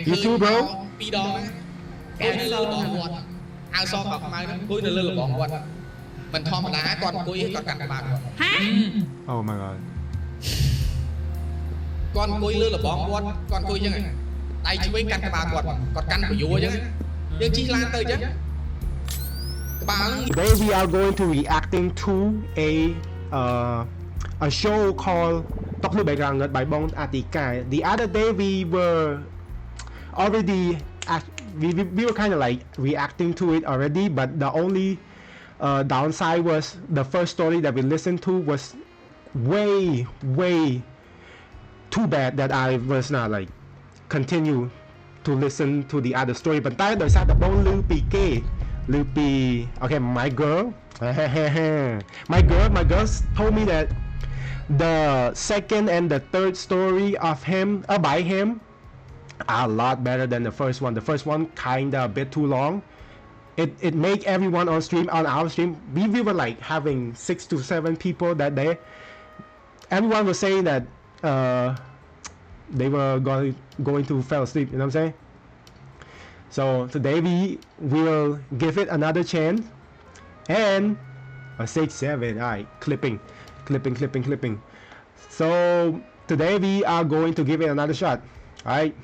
You too, bro. ពីរដងហ្នឹងគេនៅលើរបស់គាត់អាវសកខ្មៅហ្នឹងអង្គុយនៅលើរបស់គាត់មិនធម្មតាគាត់អង្គុយគាត់កាន់ក្បាលគាត់ Oh my god. គាត់អង្គុយលើរបស់គាត់គាត់អង្គុយអញ្ចឹងដៃឆ្វេងកាន់ក្បាលគាត់គាត់កាន់ប្រយោអញ្ចឹងយើងជិះឡានទៅអញ្ចឹងក្បាលហ្នឹង Today we are going to reacting to a show called Tóc Lưỡi Bạch Răng by Bong Atika. The other day we were already we were kind of like reacting to it already, but the only downside was the first story that we listened to was way too bad that I was not like continue to listen to the other story. But tại đời sao Bong Lưu Pì Kê Lưu Pì okay my girl my girls told me that the second and the third story of him by him are a lot better than the first one. The first one kinda a bit too long. It make everyone on our stream we were like having 6 to 7 people that day. Everyone was saying that they were going to fall asleep, you know what I'm saying? So today we will give it another chance and a 6 7 alright clipping. So today we are going to give it another shot. Alright.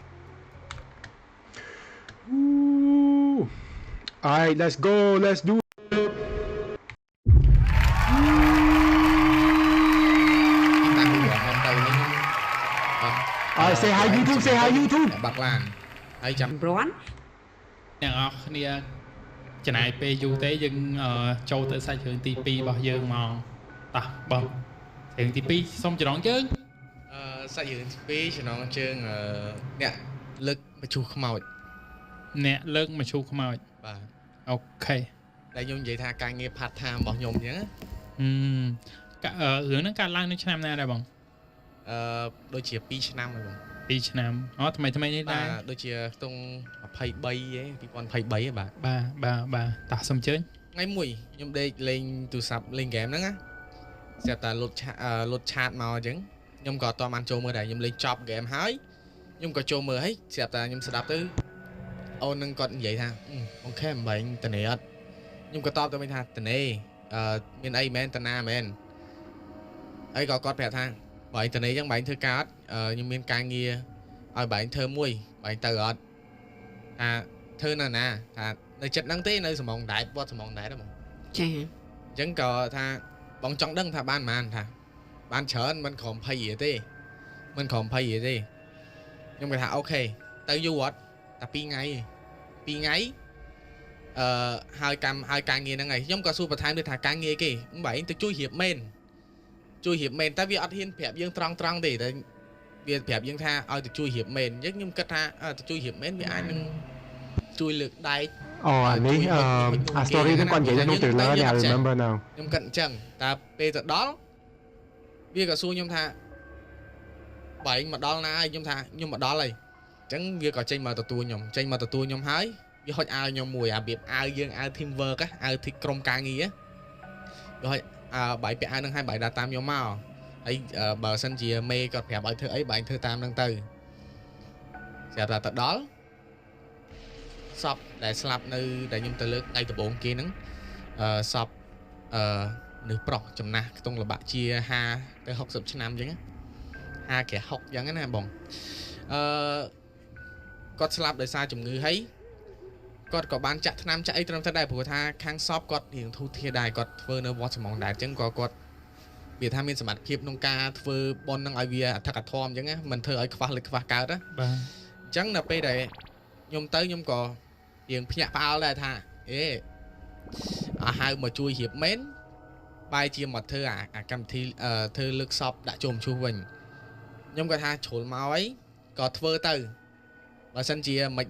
Alright, let's go. Let's do it. Alright, say hi YouTube. Say hi YouTube. បាក់ឡានហើយចាំ Bron អ្នកនរគ្នាចំណាយពេលយូរទេយើងចូលទៅសាច់រឿងទី2របស់យើងមកតោះបងរឿងទី2សូមចំណងជើង សាច់រឿងទី2ចំណងជើងអ្នកលើកមឈូសខ្មោច អ្នកលើកមឈូសខ្មោច បាទ អូខេ ដែលខ្ញុំនិយាយថាការងារ part time របស់ខ្ញុំអញ្ចឹង រឿងហ្នឹងកើតឡើងនៅឆ្នាំណាដែរបង ដូចជា2ឆ្នាំហើយបង 2ឆ្នាំអូថ្មីនេះដែរ ដូចជាខ្ទង់23ឯង2023ឯងបាទ បាទតោះសូមអញ្ជើញ ថ្ងៃមួយខ្ញុំដេកលេងទូរស័ព្ទលេងហ្គេមហ្នឹងណាស្រាប់តែលុតឆាតមកអញ្ចឹងខ្ញុំក៏អត់តបានចូលមើលដែរខ្ញុំលេងចប់ហ្គេមហើយខ្ញុំក៏ចូលមើលហើយស្រាប់តែខ្ញុំស្ដាប់ទៅអូននឹងគាត់និយាយថាអូខេអំបែងតនេអត់ខ្ញុំក៏តបទៅវិញថាតនេមានអីមែនតណាមែនហើយក៏គាត់ប្រាប់ថាបើឯងតនេអញ្ចឹងបើឯងធ្វើការអត់ខ្ញុំមានការងារឲ្យបើឯងធ្វើមួយបើឯងទៅអត់ថាធ្វើនៅណាថានៅចិត្តហ្នឹងទេនៅសំងដែតវត្តសំងដែតហ្មង ចា អញ្ចឹងក៏ថាបងចង់ដឹងថាបានប៉ុន្មានថាបានច្រើនមិនក្រោម20រៀលទេមិនក្រោម20រៀលទេខ្ញុំក៏ថាអូខេទៅយូរអត់តែ2ថ្ងៃ2ថ្ងៃហើយការងារហ្នឹងហើយខ្ញុំក៏សួរបន្ថែមទៀតថាការងារគេបើឯងទៅជួយរៀបមែនតែវាអត់ហ៊ានប្រាប់យើងត្រង់ទេតែវាប្រាប់យើងថាឲ្យទៅជួយរៀបមែនអញ្ចឹងខ្ញុំគិតថាទៅជួយរៀបមែនវាអាចនឹងជួយលើកដៃ នេះstory ហ្នឹងគាត់និយាយនៅក្នុង trailer នេះ I remember now ខ្ញុំគិតអញ្ចឹងតែពេលទៅដល់វាក៏សួរខ្ញុំថាបើឯងមកដល់ណាហើយខ្ញុំថាខ្ញុំមកដល់ហើយអញ្ចឹងវាក៏ចេញមកទទួលខ្ញុំហើយវាហុចអាវខ្ញុំមួយអារបៀបអាវយើងអាវ team work អាវទីក្រុមការងារវាហុចបាយពាក់អាវហ្នឹងឲ្យបាយដាក់តាមខ្ញុំមកហើយបើសិនជាមេគាត់ប្រាប់ឲ្យធ្វើអីបាយធ្វើតាមហ្នឹងទៅស្រាប់តែទៅដល់សពដែលស្លាប់នៅដែលខ្ញុំទៅលើកថ្ងៃដំបូងគេហ្នឹងសពនៅប្រុសចំណាស់ខ្ទង់លបាក់ជា50ទៅ60ឆ្នាំអញ្ចឹង50ក្រហុកអញ្ចឹងណាបងគាត់ស្លាប់ដោយសារជំងឺហើយគាត់ក៏បានចាក់ថ្នាំចាក់អីត្រឹមត្រូវដែរព្រោះថាខាងសពគាត់រៀងធូរធារដែរគាត់ធ្វើនៅវត្តសំងដែរអញ្ចឹងក៏គាត់វាថាមានសមត្ថភាពក្នុងការធ្វើប៉ុនហ្នឹងឲ្យវាអធិកអធមអញ្ចឹងណាមិនធ្វើឲ្យខ្វះលើខ្វះកើតណាបាទអញ្ចឹងដល់ពេលដែលខ្ញុំទៅខ្ញុំក៏រៀងភ្ញាក់ផ្អើលដែរថាហៅមកជួយរៀបមែនបែរជាមកធ្វើអាកម្មវិធីធ្វើលើកសពដាក់ចូលមឈូសវិញខ្ញុំក៏ថាជ្រុលមកអីក៏ធ្វើទៅបើសិនជាមិន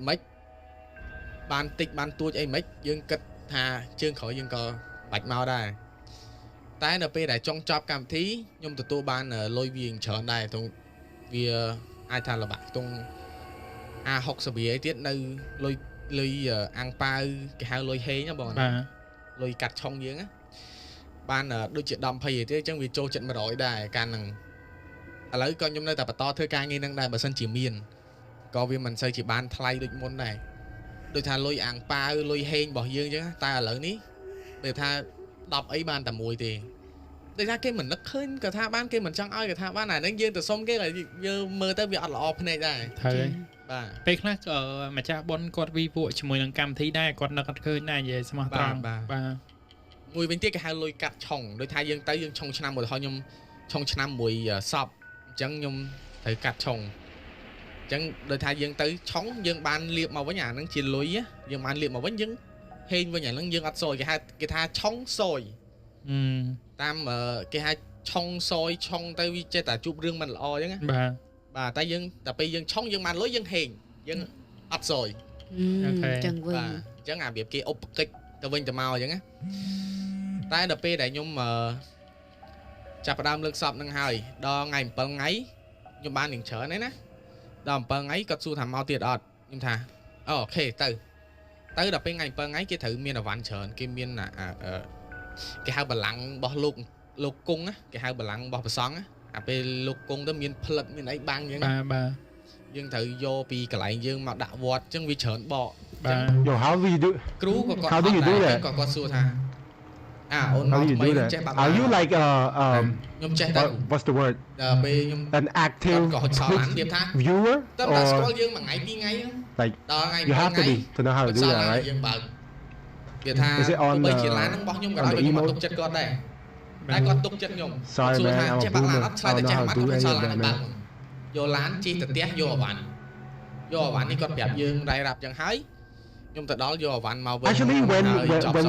បានតិចបានទួចអីមិនយើងគិតថាជើងក្រោយយើងក៏បាច់មកដែរតែនៅពេលដែលចង់ចប់កម្មវិធីខ្ញុំទទួលបានលុយវាច្រើនដែរទងវាអាចថាលបាក់ទង60រៀលអីទៀតនៅលុយអាំងប៉ាវគេហៅលុយហេងណាបងបាទលុយកាត់ឆុងយើងណាបានដូចជា10 20រៀលទៀតអញ្ចឹងវាចូលចិត្ត100ដែរកាលហ្នឹងឥឡូវក៏ខ្ញុំនៅតែបន្តធ្វើការងារហ្នឹងដែរបើសិនជាមាន có vì mình xây chỉ bán thay được môn này đôi thà lôi ảng pa lôi hên bỏ dương chứ ta ở lớn ní để tha đọc ấy ban tầm mùi thì để ra cái mình nó khơi cả tha ban cái mình chẳng ai cả tha ban này nó dương từ xong cái là giờ mơ tới việc ọt này đây thôi bà pe khác mà cha bon cọt vi vụ chỉ mùi năng cam thấy đây cọt nó cọt khơi này về xem tròn bà mùi bên tiết cái hai lôi cắt chồng đôi thai dương tới dương trong năm một thôi nhung trong năm mùi sọp chẳng nhung thấy cắt chồng chẳng đôi thai dương tới chóng dương ban liệp màu với nhà nó chỉ lối á dương ban liệp màu với dương hên với nhà nó dương ắt rồi cái tha chóng rồi tam cái hai chong soi chong tay vi chơi ta chụp riêng mình lo chứ bà tay dương ta bây dương chong dương man lối dương hiền dương ắt rồi chẳng vinh chẳng à việc kia ốp kịch ta vinh ta mau chứ á tay đập pe đại nhung mà chặt đam lực sập năng hơi đo ngày bận ấy nhung ban đỉnh trở đấy nè đo bận ấy cất su thảm mau tiệt ọt nhung thà ok tới đập pe ngày bận ấy cái thử miên là vạn trở cái miên là cái hai bờ lặng bỏ lục cung á cái hai bờ lặng bỏ bờ sóng á về lục cung đó miền phật miền ấy băng vậy bà dương thử vô pi cái lại dương mà đạo vọt chân vi chởn bỏ Yo, how do you do? How do you do that? Có su thà How do you do that? Are you like nhung chạy what's the word? An active viewer or dương mà ngày đi ngay like you have to be to know how to do that, right? Việt Tha Is it on bây the chỉ lá nó bóc nhung cả đó nhưng mà tục chất con đây ai con tục chất nhung sorry man, I'm a boomer. I don't know how to do any of that, man. Vô lán chi từ té vô vạn đi con đẹp dương đầy rạp chẳng hái nhung từ đó vô vạn màu actually when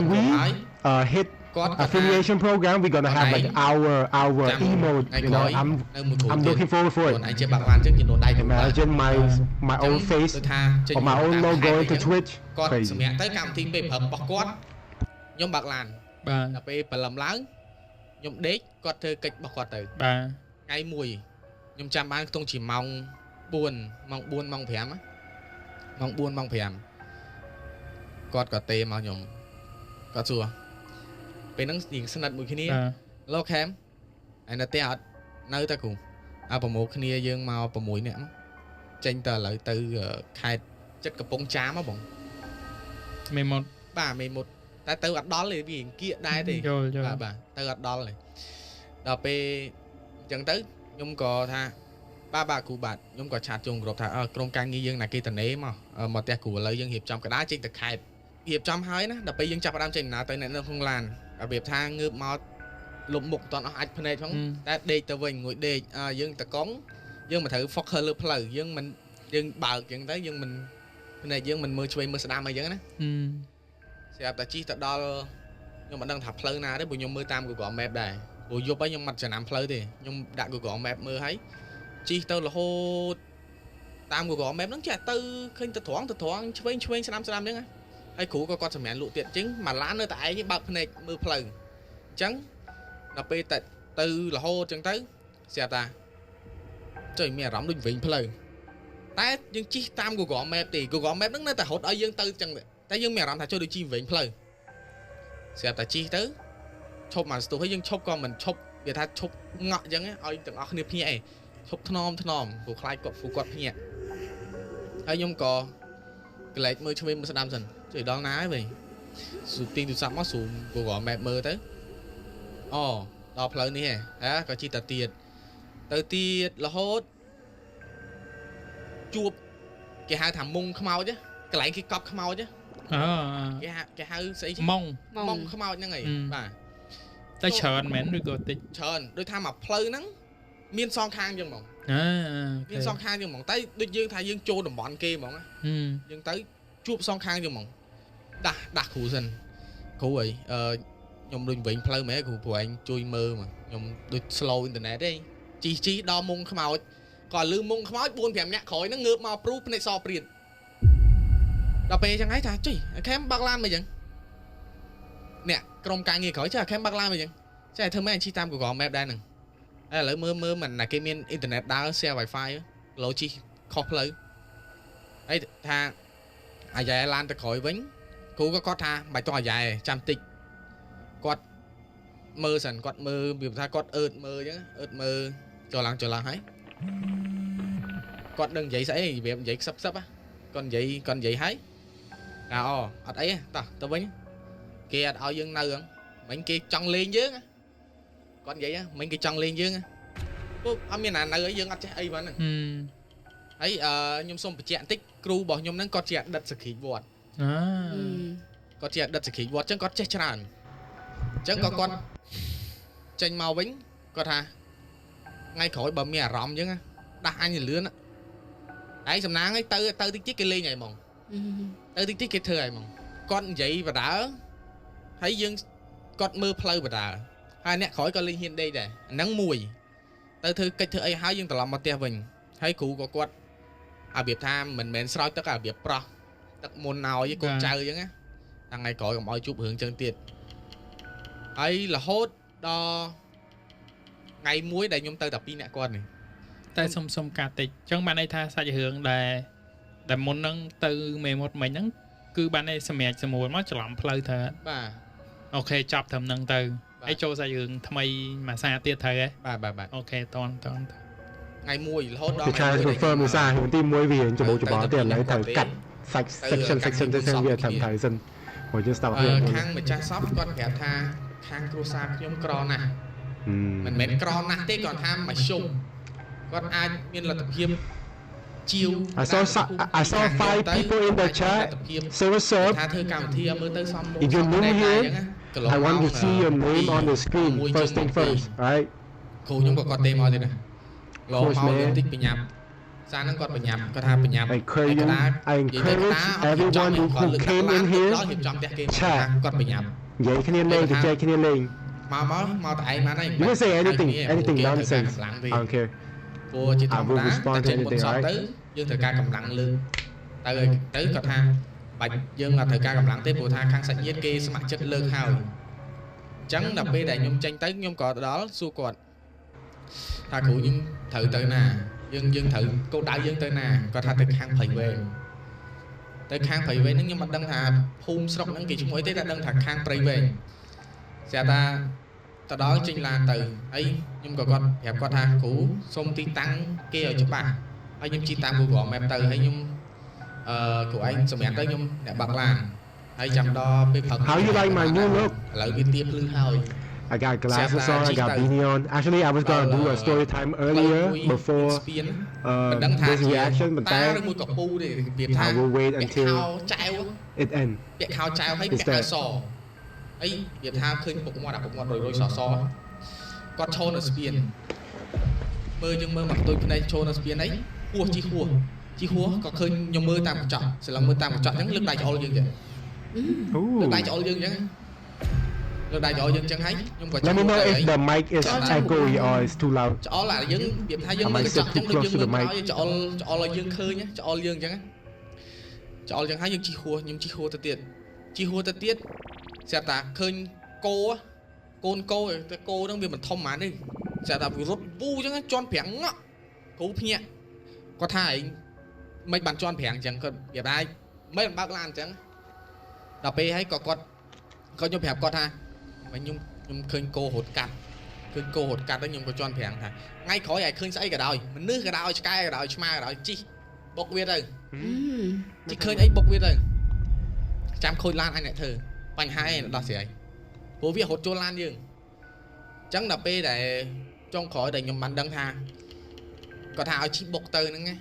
we hit affiliation program we're gonna have like our emote, you know. I'm looking forward for it. Imagine my own face or my own logo into Twitch. Crazy. Mẹ tới cầm thiên bề hợp bọc quát nhung bạc làn là bề bờ lầm lớn nhung đế quát thơ kịch bọc quát từ ngay mùi nhung chăm bán không chỉ mong buồn mong phèm á mong phèm quát có tê mà nhung quát xua bên nó nhìn sân đặt mùi khi này lo kém anh là tê nơi ta cùng bờ một khi này dương màu bờ mũi nè tranh tờ lại từ khai chất cặp bông chám á bọn 11 bà 11 ta từ ở đó là vì kia đây thì bà từ ở đó này đợt pe chẳng tới nhung có tha ba cụ bạn nhung có chặt chung rồi thà trong căn nghi dương này kia tận ấy mà một tia cụ lấy dương hiệp trong cái đá trên thực khai hiệp trong hơi đó đợt pe dương chặt vào đám trên nào tới này nó không làn ở việc tha ngược mò lục mục toàn nó hạch phần này không ta đi từ mình ngồi đi dương ta cống dương mà thử phật hơi lướt lời dương mình dương bờ chuyện tới dương mình này dương mình mưa chơi mưa đam mà dương á sẽ ta chi thật đo nhưng mà đang thập phơi na đấy bùi nhung mưa tam của gõ mẹp đây bùi vô bấy nhung mặt sẽ nằm phơi thì nhung đã của gõ mẹp mưa thấy chi tơ là hô tam của gõ mẹp nó chạy tư khi ta thoáng chơi sẽ năm nữa hay cũ có con sẽ mẹ lụ tiện chính mà lá nơi tại những bậc này mưa phơi trắng là pe tại tư là hô chẳng tới sẽ ta trời mẹ rắm đinh vịnh phơi tại nhưng chi tam của gõ mẹp thì của gõ mẹp nó tại hốt ở dương tư chẳng tại dương mẹ làm thà cho được chi vịnh phơi sẽ tại chi tới chụp mà tôi thấy dương chụp con mình chụp để ta chụp ngọ chẳng á ơi từng óc niệm nhẹ chụp thnom của khai cột phụ cột nhẹ hay nhung có cái lệ mưa cho mình sẽ đam dần chỉ đó ná về sụt tin từ sắm mắt sụt của gõ mẹ mơ tới đo phơi này hả có chi tờ tiệt là hốt chuột cái hai thằng mông không mau chứ cái lại cái cọp không mau chứ cái hai sẽ mông không mau như này bà tới chờn mến được tích chờn đôi tham mà phơi nắng miên son khang dương mỏng miên son khang dương mỏng tới đôi dương thay dương trô đồng bọn kia mỏng á dương tới chuột son khang dương mỏng đặt khủ dần khủ ấy nhom đôi vịnh phơi mấy của anh chui mơ mà nhom đôi slow internet đấy chi đo mông không mau còn lư mông không mau buồn phèm nhẹ khỏi nó ngược màu proof này so priền đọc về chẳng ấy thà chứ kém bạc lan mày chẳng nè trong càng nghe khỏi chứ kém bạc lan mày chẳng chứ thưa mấy anh chi tam của gò map đây nè đây là mơ mình là cái miền internet đa xe wifi á lỗ chi khó lấy ấy thà dài lan ta khỏi vĩnh cú có tha bài to dài trăm tịch quạt mơ sần quạt mơ biểu tha quạt ớt mơ chứ ớt mơ cho lăng ấy con đừng giấy sấy việc giấy sắp sắp á con giấy hái nào ở ấy ta tao với kia ở dương nơi mấy kia chân lên dưới con vậy á mấy cái chân lên dưới ông miền nào nơi ấy dương ăn chơi ấy mà ấy nhung xong bị chẹn tích kêu bỏ nhung nắng con chẹn đặt sực khí vọt con chẹn đặt sực khí vọt chẳng có chết tràn chẳng có con tranh màu vĩnh con hà ngay khỏi bờ mẹ rõm chứ đặt anh nhìn lươn á đấy sầm nắng ấy tơ tích cái ly này mong tơ tích cái thưa này mong con vậy và đã thấy dương con mưa plei và đã hai nè khỏi con ly hiện đây này nắng mùi tơ thư cái thưa ấy hái dương tờ lòng mà tia mình thấy cụ có quật biệt tham mình soi tất cả biệt pro tất môn nào với con trai chứ á thằng này coi còn mọi chụp hướng chân tiệt ấy là hốt đo ngày muối đây nhung tơ tập pin nè con này tay xông cà tịch chẳng bạn ấy tha sao hướng để môn nâng từ mề một mấy nâng cứ bạn ấy xem mẹ xem muốn mất cho lòng plei thật bà ok chọc thầm nâng từ ấy cho sao hướng tham ấy mà xa tiệt thời ấy bà ok toàn ngày muối là hốt đo thì try confirm ra hướng tim muối vì hiện cho bố tiền lấy thời cắt sạch section về thầm thời dân hồi chưa start khang mình tra shop con kẹp tha khang cruza nhung cron nè mình mến cron nè thế còn ham mà sung con ai miên là tập hiệp chiêu I saw 5 people in the chat say what's up tha thưa cảm thi mới tới xong if you're new here I want to see your name on the screen first thing first right cô nhung có con tên mò gì nè lỗ máu liên tích bị nhầm sao nó còn bị nhầm có tha bị nhầm I encourage everyone who came in here chat còn bị nhầm vậy khi nên lên thì chơi khi nên lên mau tại mà này you can say anything nonsense I don't care cô chỉ thầm đá ta trên một sọt tới dương thời ca cầm lặng lương tới có tha bạch dương là thời ca cầm lặng tới bộ tha khang sạch nhiệt kia sẽ mặc chất lương hào trắng đập bê đại nhung tranh tới nhung cọ đó xua quạt tha cụ nhưng thử tới nè dương thử cô đại dương tới nè có tha tới khang phải về tới khang phải về nhưng mà đăng thà phun sọc đăng kỳ chúng ấy tới đã đăng thà khang phải về xe ta đó chính là từ ấy nhưng có con hẹp con tha cũ xông tí tăng kia ở chỗ bà ấy nhưng chi tăng của gõ mẹp từ hay nhưng của anh xong mẹ tới nhưng để bạc làng hay chăm đo bê phật how you like my new look lợi bị tiếp lư hồi I got glasses on, I got beanie on. Actually, I was gonna do a story time earlier before this reaction, but then I will wait until it ends. Instead. Ấy Việt Nam khơi một ngọn rồi sò con chôn ở spiên mơ nhưng mơ mặt tôi cái này chôn ở spiên ấy chi hua có khơi nhom mơ tam một chọn sẽ là mơ tam một chọn những lực đại cho dương vậy lực đại cho dương chẳng lực đại cho dương chẳng hay nhưng mà let me know if the mic is echoey or it's too loud. Cho là dương Việt Nam dương mơ chọn những lực dương mơ cho là dương khơi nhá cho dương chẳng cho dương hay dương chi hua nhưng chi hua ta tiết sẽ ta khơi cô cô đang việc mình thông mà đi sẽ ta vừa rút bu chứ tròn phèn ngọ cố nhẹ có thải mấy bàn tròn phèn chẳng có việc ai mấy bàn bác lan chẳng đập bê hay có nhung hẹp có tha mấy nhung khơi cô hột cắt đó nhung có tròn phèn thà ngay khỏi ai khơi sấy cả đời mình nước cả đời sky cả đời ma cả đời chi bốc viết rồi chi khơi ấy bốc viết rồi chăm khôi lan anh lại thử bánh hai là gì ấy bố việc hột cho lan dương chẳng là bê để trong khỏi để nhầm bắn đăng tha có thảo chỉ bốc tơ nữa nghe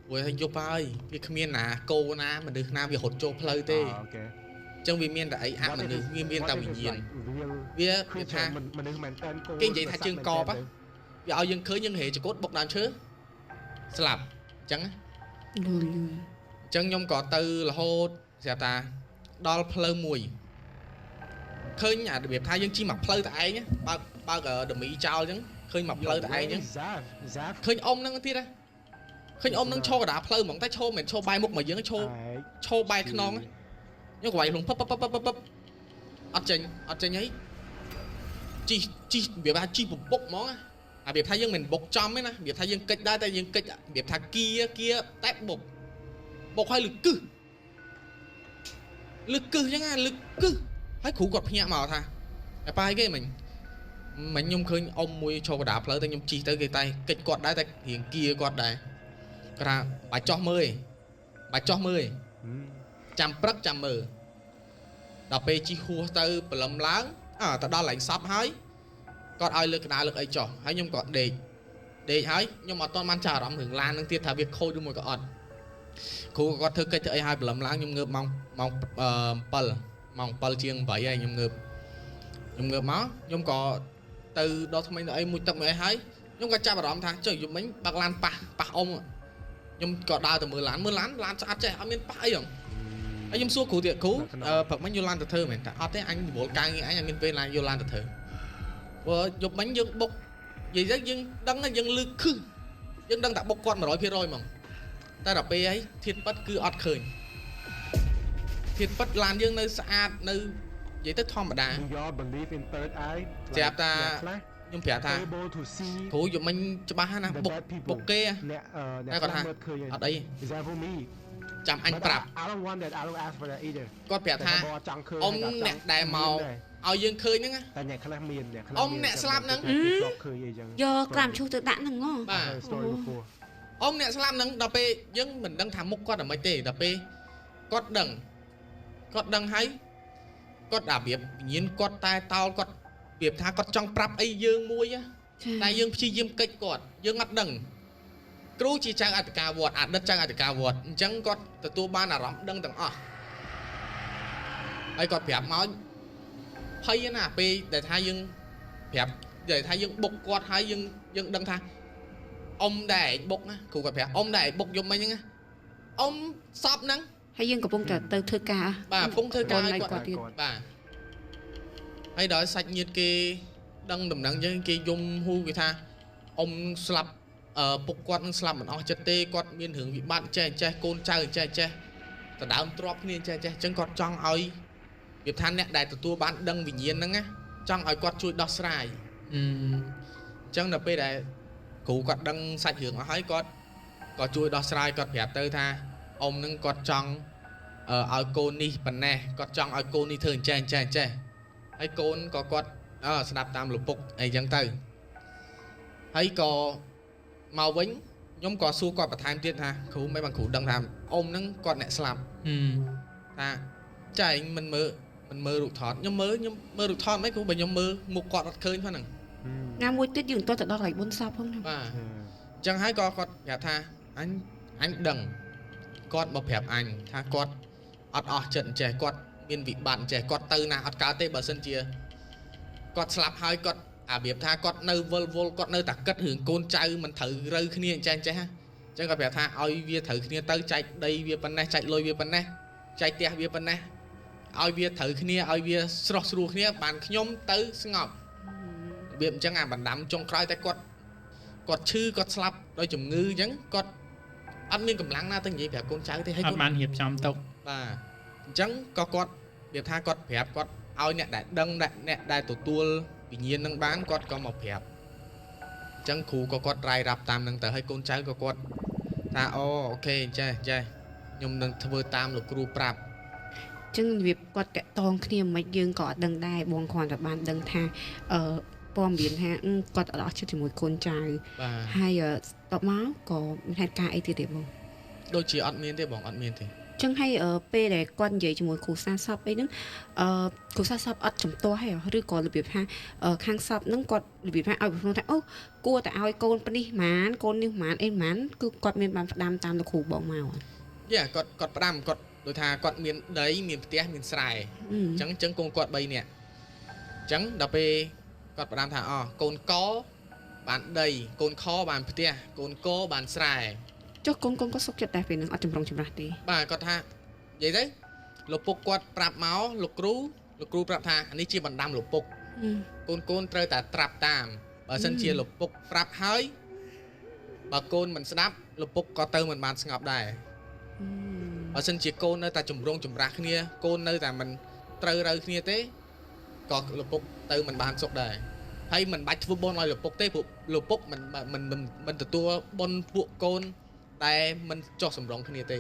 vừa thành chụp ơi việc miên là cô na mà được na việc hột cho plei tê trong vì miên đại ác mình được miên tao bị nhiên việc tha cái gì tha chương co á vì ao dương khơi nhưng hệ chỉ cốt bốc đàn chứ slap chẳng nhom có tư là hột xe ta đo plei mùi khơi nhà biệt thay dân chi mặc plei tại nhé bao giờ đừng mỹ trao chứ khơi mặc plei tại nhé khơi ông năng thiết á khơi ông năng cho đá plei mỏng tay cho mình cho bay một mà dưỡng cho bay khăn non á nhớ quậy luôn pop ở trên ấy chi biệt thay chi một bốc món á biệt thay dân mình bốc trong ấy nè biệt thay dân kịch đây tay dân kịch biệt thay kia tép bốc hay lực cư chứ lực cư hãy khủ gọt nhẹ màu tha bài cái mình nhung khơi ông mui cho đạp lỡ tay nhung chi tới cái tay kịch quạt đá tay hiện kia quạt đá Cả bà cho mười chăm prắc chăm mờ đọc bê chi hùa từ bà lâm láng ta đó lạnh sắp hái còn ai lực nào lực ấy cho hãy nhưng còn để hãy nhưng mà toàn man trả rõm hưởng lan nâng tiết thả việc khôi đưa mùi có ẩn khu có thức cái chơi hai bà lâm láng nhưng ngợp mong pal chiêng vậy ai nhưng ngợp máu nhưng có từ đó thông minh ấy mùi tập mới hãy nhưng có cha bà rõm thang chơi dùng bánh bạc lan pa ông nhưng có đào từ mưa lán lan sát chạy ở miền Bắc không anh nhưng xua cụ tiện cũ phật bánh Yolan từ thơ mình ở thế anh bộ ca nghe anh miền Tây là Yolan từ thơ và dục bánh dương bốc gì đó dương đăng là dương lư khư dương đăng đã bốc con mà nói phía rồi mà ta đọc bê ấy thiên bất cứ ọt khởi thiên bất lan dương nơi xa nơi vậy tới thom mà đá chẹp ta nhưng phải ta cũ dục bánh cho ba ha bốc kê đây còn ha ở đây chăm anh prap con bẻ tha ông nè đài màu ao dương khơi nữa ông nè slap nắng do làm chu tự đạn nắng ngó ông nè slap nắng đập bê nhưng mình đang thảm mục con ở mấy tề đập bê con đằng hay con đạp biệp nhiên con tai tao con biệp tha con trong prap ấy dương muôi á tai dương chi dương kịch con dương ngắt đằng cú chỉ trang ạt cà vọt ạt đất trang ạt cà vọt chẳng có từ tua ban là rõm đăng tầng ấy còn phép máu hay na p để thay dương phép để thay dương bục quạt hay dương đăng thay ông đại bục á cụ còn phép ông đại bục dùng mấy nhá ông sắp nắng hay dương của bông trở từ thưa ca bà phong thưa ca bà hay đợi sạch nhiệt kia đăng đầm đăng với kia dùng hu người ta ông slap bục quạt nó làm mình chất tê quạt miên hưởng bị bạn che côn trai che ta đã ông drop nên che chẳng quạt trong ơi việc than nè đại từ tua bạn đăng vì nhiên đó nghe trong ơi quạt chui đọt sài chẳng là bây đại cụ quạt đăng sạch hưởng ở hái quạt chui đọt sài quạt phép tới tha ông nâng quạt trong ở côn đi bần nè quạt trong ở côn đi thường che ấy côn có quạt snap tam lục bục ấy chẳng tới ấy có màu vĩnh nhóm có xua quạt bật tham tiết ha khú mấy bằng khú đăng tham ôm nâng quạt nẹ slap ta chạy mình mơ rụt thọt nhưng mơ rụt thọt mấy khú bởi nhóm mơ một quạt bật khơi thôi nè nga môi tiết dừng tôi thật đó là 4 sao không chẳng hãy có quạt gà tha anh đằng quạt bọc hẹp anh tha quạt ọt trận trẻ quạt miền vị bạn trẻ quạt tư nà ọt cá tê bờ sân chia quạt slap hai quạt biệp tha quạt nơi vol quạt nơi tạc cất hưởng côn trai mình thử rơi khi niên chạy ha chẳng gặp biệp tha oi vía thử khi niên tới chạy đây vía bên này chạy lôi vía bên này chạy tia vía bên này oi vía thử khi niên oi vía sro khi niên bàn nhom tới ngọc biệp chẳng bàn đám trong cõi tay quạt chư quạt slap đôi chùm ngư chẳng quạt ăn miên cầm lăng na tới gì biệp côn trai thì hay ăn man hiệp trong tộc và chẳng có quạt biệp tha quạt biệp quạt oi nè đại đăng nè đại tổ tua vì nhiên nâng bán quạt có một hẹp chẳng khu có quạt rai rạp tam nâng tờ hay con trái có quạt ta ok chơi nhưng nâng thơ tam lục ru prap chẳng việc quạt kẹt tông khi mà dương có đằng đai buông khoản là ban đằng tha bom biển ha quạt ở đó chứ thì một con trai hay đọc máu có hai ca ấy thì đẹp không đôi chỉ ăn miên thế bọn ăn miên thì chẳng hay ở p để quan vậy cho một khu xa shop ấy nữa khu xa shop ở trong to hay rồi còn là việc ha khang shop nó còn việc ha ở phương thái cua tại ao con đi mán con đi mán em mán cứ quạt miền bàn đam tam là khu bỏ màu quạt đam quạt đôi thà quạt miền đấy miền tía miền sài chẳng con quạt bay nè chẳng đập p quạt đam thà con có bạn đầy con kho bàn tía con có bàn sài cho con có sốc chật đẹp vì nó ở trong rạch đi bà có tha vậy đấy lục bục quạt prap máu lục rú prap tha anh ấy chia bằng đam lục bục con trời ta trap tam ở sân chia lục bục prap hơi bà con mình snap lục bục có tơ mình bàn ngọc đài ở sân chia con nơi ta chùm rạc kia con nơi ta mình trời rơi kia thế có lục bục tơ mình bàn sọc đài hay mình bạch football nói lục bục thế lục bục mình từ tua bon phụ conแต่มันจอดสำรองคณีเต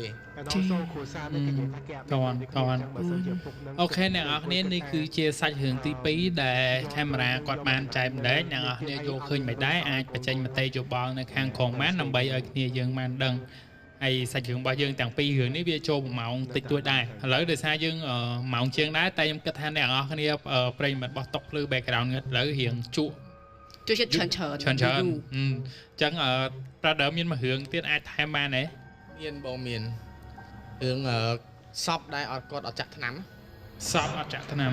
ก่อนโอเคเนี่ยนี่คือเชียร์สัตว์หึงตีปีแต่แคมรากอดบานใจมันได้เนี่ยโยขึ้นไม่ได้อาจไปเจนมาเตะจูบอลในข้างของแม่นำใบเอเนี่ยยังมันดัง hay sạch trường bao dương tặng pi hướng ní bia cho một màu tịch tuổi đại lỡ đời xa dương màu chiên đá tay em kết than đèn ở cái này prey mặt bọt tóc lư background lỡ hiện trụ ជួយចិត្តច្រើន chẳng ra đỡ miên mà hướng tiết ai thay ma này មានបងមានរឿងសពដែរអត់គាត់អត់ចាក់ថ្នាំ sọp ở trạng thân nào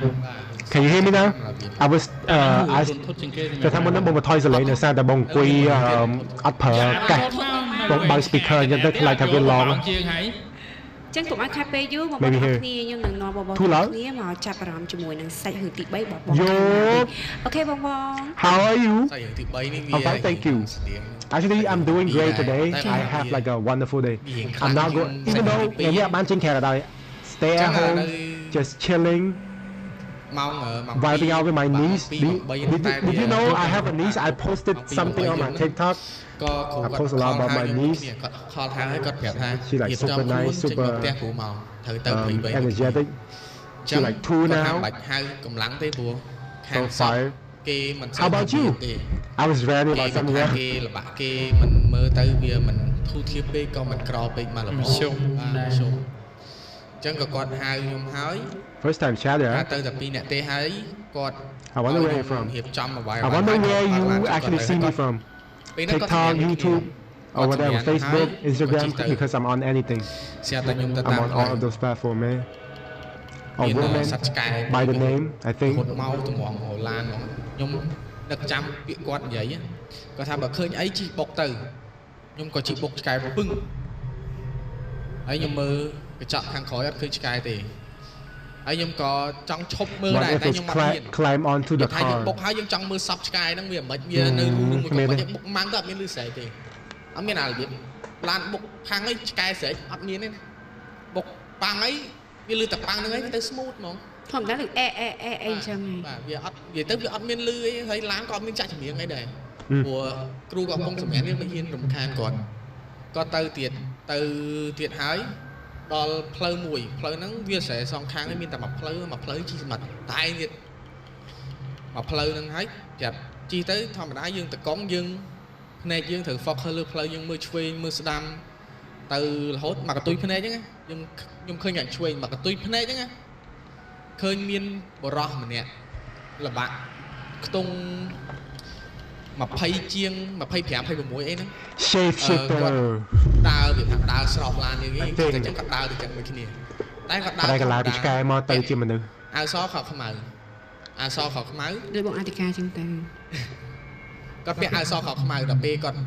Can you hear me now? I was I จะทำมันนั้นบงมาทอยสเลยเนี่ยซาแต่บงคุยอัดเผอแกะบงบางสปีกเกอร์ยังได้ทลายทำเป็นร้อง ចឹងកុំឲ្យខាត់ពេលយូរមកបងប្អូនគ្នាខ្ញុំនឹងនាំបងប្អូនគ្នាមកចាប់អារម្មណ៍ជាមួយនឹងសាច់រឿងទី3របស់បងអូខេបងបង How are you? សាច់រឿងទី3នេះវា Okay, thank you. Actually, I'm doing great today. I have like a wonderful day. I'm not going, even though ngàyនេះបានចេញខែរដែរ stay at home, just chilling. ម៉ោង Vibing out with my niece. Did you know I have a niece? I posted something on my TikTok. ក៏គ្រូគាត់ post a lot about my niece. គាត់ខលថាឲ្យគាត់ប្រាប់ថា She like super nice, super ផ្ទះគ្រូមកត្រូវទៅព្រីវេ energetic. She like 2 now. បាច់ហៅកម្លាំងទេព្រោះខា So ងសព fire. គេមិន How about you? I was ready គេ about គាត់ something ថា else. គេលបាក់គេមិនមើលទៅវាមិនធូរធៀបពេកក៏មិនក្រពេកមកលំជុំជុំអញ្ចឹងក៏គាត់ហៅខ្ញុំហើយ First time chat ថា there. ទៅតែ2នាក់ទេហើយគាត់ I wonder where you're from. រៀបចំអ្វី I wonder where you actually see me from. ពេលហ្នឹងគាត់ TikTok, YouTube, or whatever, Facebook, Instagram, because I'm on anything. ស្រាប់តែខ្ញុំទៅ I'm តាម on all of those platforms, man. A woman សត្វឆ្កែ by the name, I រ think. ត់មកទំងហូឡានខ្ញុំនឹកចាំពាក្យគាត់និយាយគាត់ថាបើឃើញអីជីបុកទៅខ្ញុំក៏ជីបុកឆ្កែពឹងហើយខ្ញុំមើលកញ្ចក់ខាងក្រោយអត់ឃើញឆ្កែទេហើយខ្ញុំក៏ចង់ឈប់មើល What ដែរ if តែ it's ខ្ញុំអត់មាន climb onto the ថាយើងបុ car? កហើយយើងចង់មើលសពឆ្កែហ្នឹងវាមិនវានៅរូមួយក៏បាច់បុកម៉ាំងទៅអត់មានលឺស្រែកទេអត់មានអារបៀបឡានបុកខាងអីឆ្កែស្រែកអត់មានទេបុកប៉ាំងអីវាលឺតែប៉ាំងហ្នឹងឯងទៅ smooth ហ្មង ធម្មតានឹងអេអញ្ចឹង បាទវាអត់និយាយទៅវាអត់មានលឺអីហើយឡានក៏អត់មានចាក់ចម្រៀងអីដែរព្រោះគ្រូក៏កំពុងសម្រាប់វាមិនហ៊ានរំខានគាត់ក៏ទៅទៀតហើយដល់ផ្លូវមួយផ្លូវហ្នឹងវាស្រែសងខាងឯងមានតែមួយផ្លូវជីសម្បត្តិតែទៀតមកផ្លូវហ្នឹងហើយប្រាប់ជីទៅធម្មតាយើងតកង់យើងភ្នែកយើងត្រូវ focus លើផ្លូវយើងមើលឆ្វេងមើលស្ដាំទៅរហូតមកកតុយភ្នែកអញ្ចឹងខ្ញុំឃើញតែឆ្វេងមកកតុយភ្នែកអញ្ចឹងឃើញមានបរោះម្នាក់លបាក់ខ្ទង់20ជាង25 26អីហ្នឹង Shapeshifter. ដើរវាថាដើរស្រោបឡានយើងតែអញ្ចឹងក៏ដើរទៅចឹងមួយគ្នាតែគាត់ដើរ តែកន្លែងពីឆ្កែមកទៅជាមនុស្ស អាវសខោខ្មៅអាវសខោខ្មៅ ដូចបងអធិការចឹងទៅ គាត់ពាក់អាវសខោខ្មៅដល់ពេលគាត់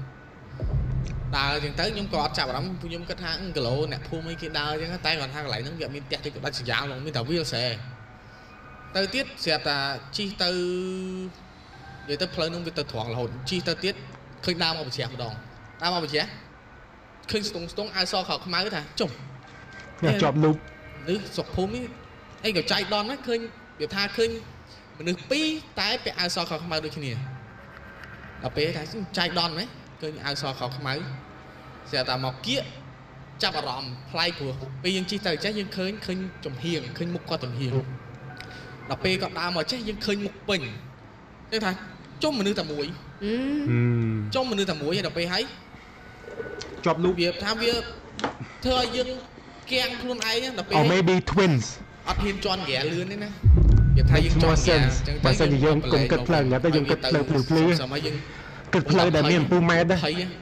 ដើរចឹងទៅខ្ញុំក៏អត់ចាប់អារម្មណ៍ខ្ញុំគិតថាគីឡូអ្នកភូមិអីគេដើរចឹងតែគាត់ថាកន្លែងហ្នឹងវាមានផ្ទះតិចដាច់ស្រយាលហ្មងមានតែវាលស្រែទៅទៀតស្រាប់តែជិះទៅនិយាយទៅផ្លូវហ្នឹងវាទៅត្រង់រហូតជិះទៅទៀតឃើញដើរមកបញ្ជ្រះម្ដងដើរមកបញ្ជ្រះឃើញស្ទង់អាវសខោខ្មៅថាចុះ អ្នកជាប់លូប មនុស្សស្រុកភូមិនេះអីក៏ចៃដន្យហ្នឹងឃើញវាថាឃើញមនុស្សពីរតែពាក់អាវសខោខ្មៅដូចគ្នាដល់ពេលថាចៃដន្យហ្មងឃើញអាវសខោខ្មៅស្រាប់តែមកគៀកចាប់អារម្មណ៍ប្លែកព្រោះពេលយើងជិះទៅចេះយើងឃើញចំហៀងឃើញមុខគាត់ចំហៀងដល់ពេលគាត់ដើរមកចេះយើងឃើញមុខពេញគេថាចុំមនុស្សតែមួយចុំមនុស្សតែមួយដល់ពេលហើយ ជាប់លូប វាថាវាធ្វើឲ្យយើងគាំងខ្លួនឯងដល់ពេល Or maybe twins. អត់ហ៊ានជន់ក្រាលឿនទេណាវាថាយើងជន់ក្រាលអញ្ចឹង បើសិនជាយើងគុំគិតផ្លូវណាទៅយើងគិតផ្លូវភ្លឺសម័យយើង គិតផ្លូវដែលមាន2ម៉ែត្រ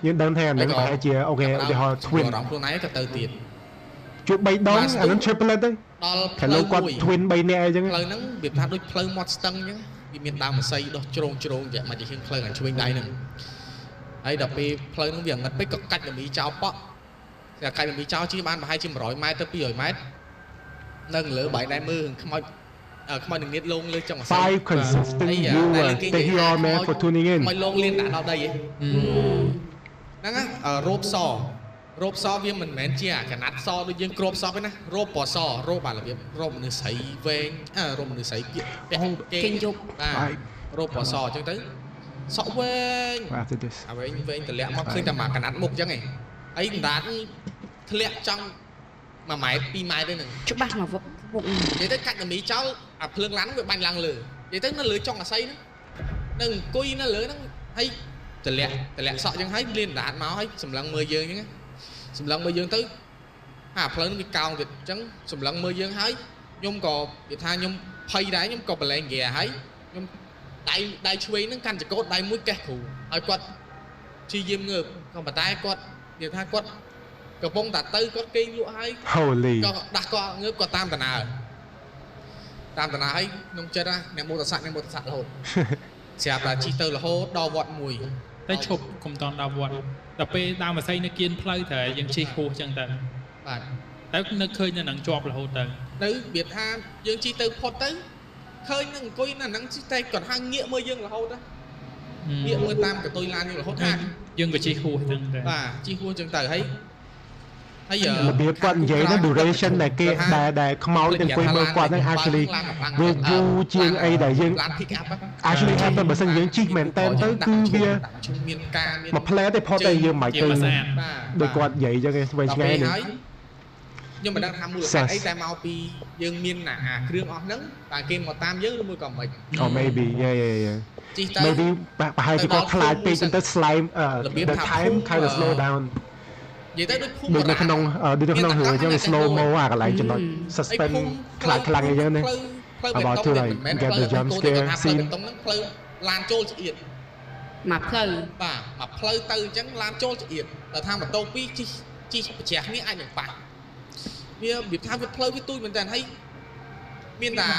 យើងដឹងថាអាហ្នឹងប្រហែលជាអូខេឧទាហរណ៍ twin អារម្មណ៍ខ្លួនឯងក៏ទៅទៀត ជួប3ដងអាហ្នឹង triplet ទេ ដល់ផ្ តែ លូ លោ វ កគាត់ មួយ twin 3នាក់អីចឹង ផ្លូវហ្នឹងវាថាដូចផ្លូវមាត់ស្ទឹងអញ្ចឹងវាមានដើមម្សៅដោះជ្រងចាក់មកជាផ្លូវខាងឆ្វេងដៃហ្នឹងហើយដល់ពេលផ្លូវហ្នឹងវាងឹតពេកក៏កាច់លមីចោលប៉ក់តែកាច់លមីចោលជិះបានប្រហែលជា100ម៉ែត្រទៅ200ម៉ែត្រនៅលើបាយដៃមើលខ្មោចនឹងនៀតលងលើចុងអាស័យ 5 consistent viewers thank you all man for tuning in ខ្មោចលងលៀនដាក់ដល់ដីហ្នឹងរោបសវាមិនមែនជាកណាត់សដូចយើងគ្របសពទេណារោបពណ៌សរោបបាទរបៀបរោបមនុស្សស្រីវែងរោបមនុស្សស្រីពាក់គេងយប់បាទរោបពណ៌សអញ្ចឹងទៅសក់វែង after this វែងតម្លាក់មកឃើញតែមកកណាត់មុខអញ្ចឹងឯងហើយកណ្ដាលធ្លាក់ចង់1ម៉ែត្រ2ម៉ែត្រទេហ្នឹង ច្បាស់មកពុក និយាយទៅកាច់តែមីចោលអាភ្លើងឡានហ្នឹងវាបាញ់ឡើងលើនិយាយទៅនៅលើចុងអាស័យហ្នឹងនឹងអង្គុយនៅលើហ្នឹងហើយតម្លាក់សក់អញ្ចឹងហើយលៀនដាតមកហើយសម្លឹងមើលយើងអញ្ចឹង សម្លឹងមើលយើងទៅផ្លូវនឹងវាកោងទៀតអញ្ចឹងសម្លឹងមើលយើងហើយខ្ញុំក៏និយាយថាខ្ញុំភ័យដែរខ្ញុំក៏បលែងហ្គាហើយខ្ញុំដៃឆ្វេងហ្នឹងកាន់ចកោតដៃមួយកេះគ្រូឲ្យគាត់ព្យាយាមងើបក៏ប៉ុន្តែគាត់និយាយថាគាត់កំពុងតែទៅគាត់គេងលក់ហើយ Holy ក៏ដាស់គាត់ងើបគាត់តាមដំណើរហើយខ្ញុំចិត្តណាអ្នកមោទស័ក្តិរហូតស្រាប់តែជិះទៅរហូតដល់វត្តមួយតែឈប់កុំតន់ដល់វត្តដល់ពេលដើរម៉ាស៊ីននៅគៀនផ្លូវត្រូវយើងជិះហួសចឹងទៅបាទតែនៅឃើញនៅនឹងជាប់រហូតទៅរបៀបថាយើងជិះទៅផុតទៅឃើញនឹងអង្គុយនៅហ្នឹងជិះតែគាត់ហាងងាកមើលយើងរហូតណាងាកមើលតាមកតុយឡានយើងរហូតថាយើងក៏ជិះហួសចឹងទៅបាទជិះហួសចឹងទៅហើយរបៀបគាត់និយាយណា duration ដែលគេដែលខ្មោចអង្គុយមើលគាត់ហ្នឹង actually វាយូរជាងអីដែលយើង actually happen បើសិនយើងជិះមែនតើទៅគឺវាមានការមានមួយផ្លែទេផុតតែយើងមិនទៅដូចគាត់និយាយចឹងឯងស្វែងឆ្ងាយនេះខ្ញុំមិនដឹងថាមូលហេតុអីតែមកពីយើងមានអាគ្រឿងអស់ហ្នឹងតែគេមកតាមយើងឬមួយក៏មិន Oh maybe yeah maybe ប្រហែលជាគាត់ខ្លាចពេកទៅ slime the time kind of slow down និយាយទៅដូចភូមិដូចនៅក្នុងរឿងអញ្ចឹង slow mo អាកន្លែងចំណុច suspend ខ្លាំងអីចឹងណា about to like get the jump scare scene ហ្នឹងផ្លូវឡានចូលឆ្អៀតមកផ្លូវបាទមកផ្លូវទៅអញ្ចឹងឡានចូលឆ្អៀតតែថាម៉ូតូពីរជិះប្រជះគ្នាអាចនឹងប៉ះវាវាថាវាផ្លូវវាទូចមែនតើហើយមានតែ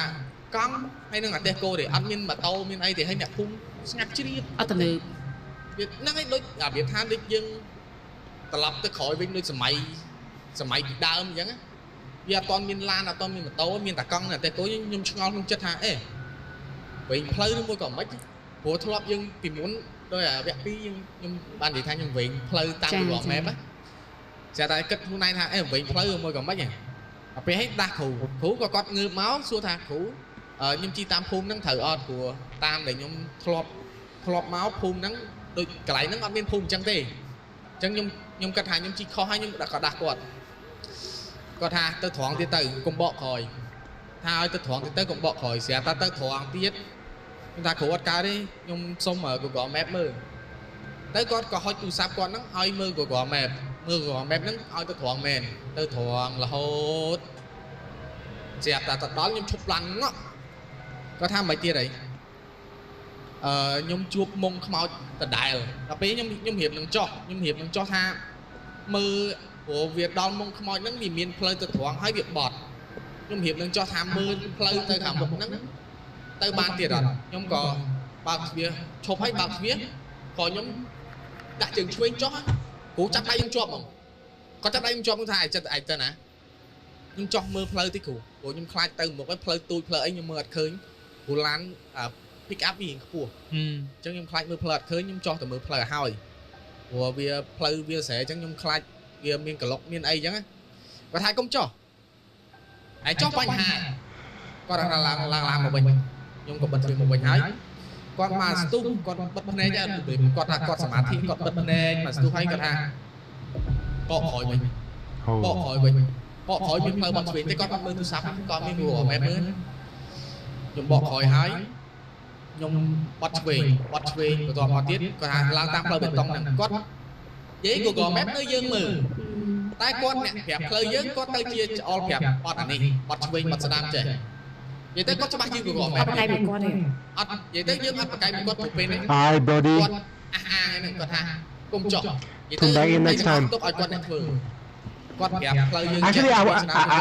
កង់ហើយនឹងអាទេសគោទេអត់មានម៉ូតូមានអីទេហើយអ្នកភូមិស្ងាត់ជ្រាបអត់ទៅលើវាហ្នឹងឯងដូចរបៀបថាដូចយើងត្រឡប់ទៅក្រោយវិញដូចសម័យពីដើមអញ្ចឹងវាអត់ទាន់មានឡានអត់ទាន់មានម៉ូតូមានតែកង់តែគោខ្ញុំឆ្ងល់ក្នុងចិត្តថាវិញផ្លូវឬមួយក៏មិនព្រោះធ្លាប់យើងពីមុនដោយអាវគ្គ2ខ្ញុំបាននិយាយថាខ្ញុំវិញផ្លូវតាម Google Map ចាតែគិតខ្លួនឯងថាវិញផ្លូវមួយក៏មិនដល់ពេលឲ្យដាស់គ្រូក៏គាត់ងើបមកសួរថាគ្រូខ្ញុំជិះតាមភូមិហ្នឹងត្រូវអត់ព្រោះតាមដែលខ្ញុំធ្លាប់មកភូមិហ្នឹងដូចកន្លែងហ្នឹងអត់មានភូមិអញ្ចឹងទេអញ្ចឹងខ្ញុំគិតថាខ្ញុំជិះខុសហើយខ្ញុំក៏ដាស់គាត់ថាទៅត្រង់ទៀតទៅកុំបកក្រោយថាឲ្យទៅត្រង់ទៀតទៅកុំបកក្រោយស្រាប់តែទៅត្រង់ទៀតខ្ញុំថាគ្រូអត់កើតទេខ្ញុំសុំ Google Map មើលទៅគាត់ក៏ហុចទូរស័ព្ទគាត់ហ្នឹងឲ្យមើល Google Map ហ្នឹងឲ្យទៅត្រង់មែនទៅត្រង់រហូតស្រាប់តែទៅដល់ខ្ញុំឈប់ឡានងក់គាត់ថាមិនទៀតអីខ្ញុំជួបមុងខ្មោចដដែលដល់ពេលខ្ញុំរៀបនឹងចោះថាមើលព្រោះវាដល់មុងខ្មោចហ្នឹងវាមានផ្លូវទៅត្រង់ហើយវាបត់ខ្ញុំរៀបនឹងចោះថាមើលផ្លូវទៅខាងមុខហ្នឹងទៅបានទៀតអត់ខ្ញុំក៏បើកទ្វារឈប់ហើយបើកទ្វារក៏ខ្ញុំដាក់ជើងឆ្វេងចុះគ្រូចាប់ដៃខ្ញុំជាប់ហ្មងគាត់ចាប់ដៃខ្ញុំជាប់ថាឯចិត្តឯទៅណាខ្ញុំចោះមើលផ្លូវតិចគ្រូព្រោះខ្ញុំខ្លាចទៅមុខហើយផ្លូវទូចផ្លូវអីខ្ញុំមើលអត់ឃើញព្រោះឡានpick up វាខ្ពស់អញ្ចឹងខ្ញុំខ្លាចមើលផ្លូវអត់ឃើញខ្ញុំចោះទៅមើលផ្លូវឲ្យហើយព្រោះវាផ្លូវវាស្រែអញ្ចឹងខ្ញុំខ្លាចវាមានក្លុកមានអីអញ្ចឹងគាត់ថាកុំចោះហើយចោះបញ្ហាគាត់ឡើងមកវិញខ្ញុំក៏បិទទ្វារមកវិញហើយគាត់មកស្ទុះគាត់បិទភ្នែកគាត់ថាគាត់សមាធិគាត់បិទភ្នែកមកស្ទុះហើយគាត់ថាបកក្រោយវិញមានផ្លូវបត់ឆ្វេងតែគាត់អត់មើលទូរស័ព្ទគាត់មាន Google Map មើលខ្ញុំបកក្រោយហើយខ្ញុំបត់ឆ្វេងបន្ទាប់មកទៀតគាត់ថាឡើងតាមផ្លូវបេតុងហ្នឹងគាត់និយាយ Google Map នៅយើងមើលតែគាត់អ្នកប្រាប់ផ្លូវយើងគាត់ទៅជាច្អល់ប្រាប់បត់អានេះបត់ឆ្វេងបត់ស្ដាំចេះនិយាយទៅគាត់ច្បាស់ជាង Google Map អត់បកកាយមួយគាត់ទេអត់និយាយទៅយើងអត់បកកាយមួយគាត់ព្រោះពេលនេះHi buddy គាត់អាហ្នឹងគាត់ថាគុំចុះនិយាយទៅ Come back in next time ទុកឲ្យគាត់អ្នកធ្វើគាត់ប្រាប់ផ្លូវយើង Actually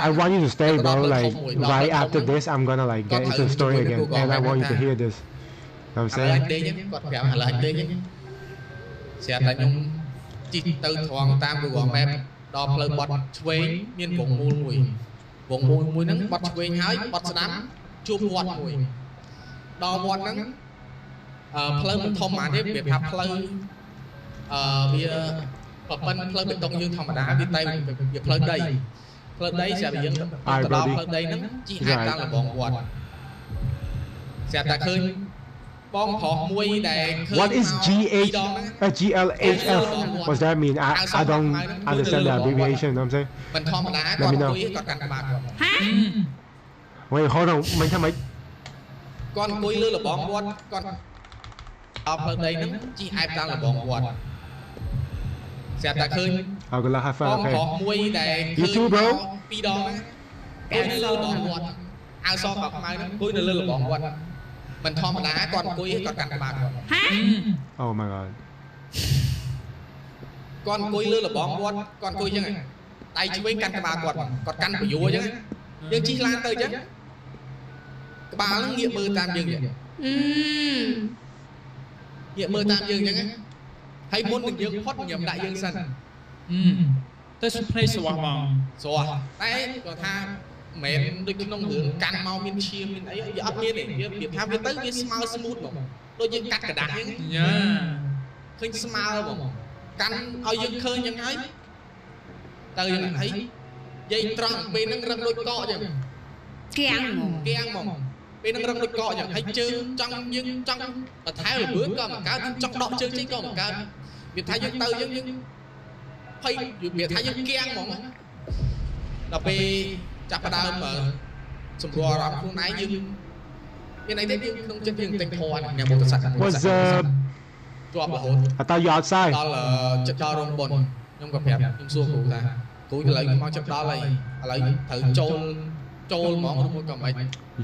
I want you to stay bro like right after this I'm gonna like get into the story again and I want you to hear this I'm saying គាត់ប្រាប់ឥឡូវទេស្រាប់តែខ្ញុំជិះទៅត្រង់តាម Google Map ដល់ផ្លូវបត់ឆ្វេងមានវងមូលមួយហ្នឹងបត់ឆ្វេងហើយបត់ស្ដាំជួបវត្តមួយដល់វត្តហ្នឹងផ្លូវមិនធំហ្មងទេវាថាផ្លូវវាប្រព័ន្ធផ្លូវបេតុងយើងធម្មតាវាតែវាផ្លូវដីស្រាប់តែយើងទៅដល់ផ្លូវដីហ្នឹងជិះអាចតាមលបងវត្តស្រាប់តែឃើញបងប្រុសមួយដែលឃើញ What is GLHF What's that mean I don't understand the abbreviation you know what I'm saying មិនធម្មតាគាត់អង្គុយគាត់កាន់ក្បាលគាត់Wait hold on មិនថាម៉េចគាត់អង្គុយលើលបងវត្តគាត់ដល់ផ្លូវដីហ្នឹងជិះអែបតាមលបងវត្តស្រាប់តែឃើញ good luck, have បង fun. ប្រុស Okay. មួយដែល You too, bro. ពីរដងហ្នឹងគេនៅលើលបងគាត់អាវសកខ្មៅហ្នឹងអង្គុយនៅលើលបងគាត់មិនធម្មតាគាត់អង្គុយគាត់កាន់ក្បាលគាត់ ហា Oh my god. គាត់អង្គុយលើលបងគាត់គាត់អង្គុយអញ្ចឹងដៃឆ្វេងកាន់ក្បាលគាត់គាត់កាន់ប្រយោអញ្ចឹងយើងជិះឡានទៅអញ្ចឹងក្បាលហ្នឹងងាកមើលតាមយើងអញ្ចឹងងាកមើលតាមយើងអញ្ចឹងហើយមុននឹងយើងផុតញ៉ាំដាក់យើងសិន ទៅភ្នែកស្វះហ្មង ស្រួលតែគាត់ថាមិនមែនដូចក្នុងរឿងកាន់មកមានឈាមមានអីវាអត់មានទេវាប្រៀបថាវាទៅវាស្មើស្មូតហ្មងដូចយើងកាត់กระดาษអញ្ចឹង យ៉ា ឃើញស្មើហ្មងកាន់ឲ្យយើងឃើញអញ្ចឹងហើយទៅយ៉ាងហ្នឹងហើយនិយាយត្រង់ពេលហ្នឹងរឹងដូចកកអញ្ចឹង គៀងហ្មង គៀងហ្មងពេលហ្នឹងរឹងដូចកកអញ្ចឹងហើយជើងចង់យើងចង់បន្ថែមល្បឿនក៏មិនកើតចង់ដកជើងចេញក៏មិនកើតវាថាយើងទៅយើងភ័យវាថាយើងគៀងហ្មងដល់ពេលចាប់ផ្ដើមសម្រួលអារម្មណ៍ខ្លួនឯងយើងមានអីទេយើងក្នុងចិត្តយើងតែធន់ញ៉ាំមុខទៅសាច់ What's up? ជាប់រហូត I thought you outside. ដល់ចិត្តដល់រោងបុនខ្ញុំក៏ប្រាប់ខ្ញុំសួរគ្រូថាគ្រូឥឡូវខ្ញុំមកចិត្តដល់ហើយឥឡូវត្រូវចូលហ្មងឬមួយក៏មិន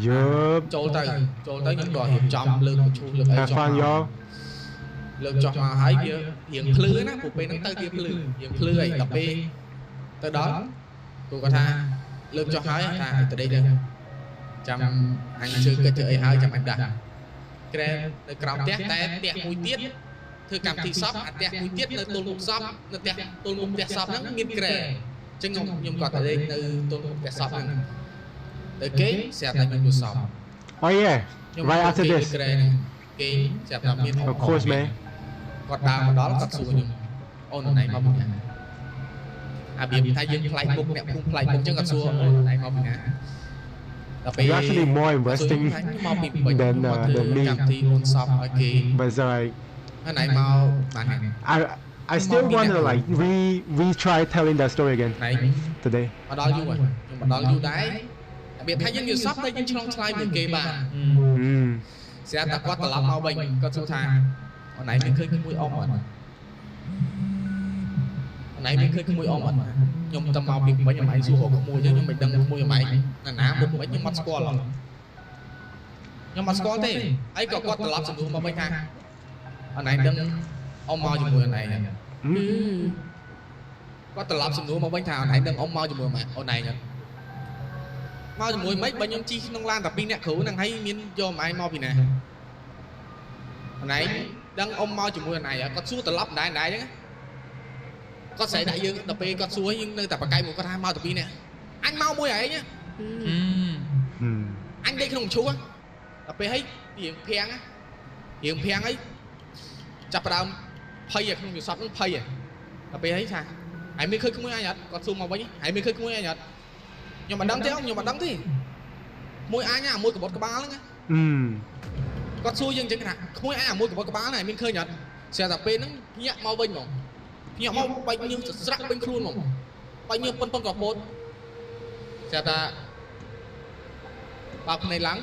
Yup. ចូលទៅខ្ញុំក៏រៀបចំលើកបញ្ឈូសលើកអី Have ចុះ fun, y'all. លើកចុះមកហើយវារៀងភ្លឺណាព្រោះពេលហ្នឹងទៅវាភ្លឺរៀងភ្លឺហើយដល់ពេលទៅដល់គ្រូក៏ថាលើកចុះហើយថាទៅដេកទៅចាំអញជឿគិតធ្វើអីហើយចាំអញដាក់ក្រែនៅក្រោមផ្ទះតែផ្ទះមួយទៀតធ្វើកម្មវិធីសពអាផ្ទះមួយទៀតនៅទល់មុខសពនៅផ្ទះទល់មុខផ្ទះសពហ្នឹងមានក្រែអញ្ចឹងខ្ញុំក៏ទៅដេកនៅទល់មុខផ្ទះសពហ្នឹងទៅគេស្រាប់តែខ្ញុំទៅសព Oh yeah. Right after this. ក្រែហ្នឹងគេស្រាប់តែមាន Of course, man. គាត់ដើរមកដល់គាត់សួរខ្ញុំអូនណៃមកពីណាអាបៀបថាយើងផ្លែកមុខអ្នកភូមិផ្លែកមុខអញ្ចឹងគាត់សួរអូនណៃមកពីណាដល់ពេល You're actually more investing មកពីពេញ than me. កម្មវិធីមុនសពឲ្យគេ But it's alright. ហើយណៃមកបានណា I still want to like retry telling that story again ណៃ today. មកដល់យូរហើយខ្ញុំមកដល់យូរដែររបៀបថាយើងយល់សពតែយើងឆ្លងឆ្លើយពីគេបាន Mm. ស្រាប់តែគាត់ត្រឡប់មកវិញគាត់សួរថាអូនណៃមានឃើញក្មួយអ៊ំអត់អូនណៃមានឃើញក្មួយអ៊ំអត់ខ្ញុំទៅមកពីវិញអមឯងសួររកក្មួយយើងខ្ញុំមិនដឹងក្មួយអមឯងណាមុខមិនខ្ញុំអត់ស្គាល់ខ្ញុំអត់ស្គាល់ទេហើយក៏គាត់ត្រឡប់សំណួរមកវិញថាអូនណៃដឹងអ៊ំមកជាមួយអូនឯង គាត់ត្រឡប់សំណួរមកវិញថាអូនឯងដឹងអ៊ំមកជាមួយម៉ែអូនឯងមកជាមួយម៉េចបើខ្ញុំជិះក្នុងឡានតែ2នាក់គ្រូហ្នឹងហើយមានយកម៉ែមកពីណាអូនឯងដឹងអ៊ំមកជាមួយអូនឯងគាត់សួរត្រឡប់ដែរអញ្ចឹងគាត់ស្រែកដាក់យើងដល់ពេលគាត់សួរយើងនៅតែប្រកែកមួយគាត់ថាមកតែ2នាក់អញមកមួយឯងអញដេកក្នុងឈូដល់ពេលហើយរៀងភាំងហើយចាប់ផ្ដើមភ័យក្នុងវិស័យហ្នឹងភ័យដល់ពេលហើយថាហើយមានឃើញក្មួយអញអត់គាត់សួរមកវិញហើយមានឃើញក្មួយអញអត់ខ្ញុំមិនដឹងទេខ្ញុំមិនដឹងទេមួយអញអាមួយកបត់ក្បាលហ្នឹងគាត់សួរយើងអញ្ចឹងថាក្មួយអញអាមួយកបត់ក្បាលហ្នឹងមានឃើញអត់ស្រាប់តែពេលហ្នឹងភ្ញាក់មកវិញហ្មងភ្ញាក់មកបាច់ញើសស្រាក់ពេញខ្លួនហ្មងបាច់ញើសប៉ុនក៏ពោតស្រាប់តែបើកភ្នែកឡើង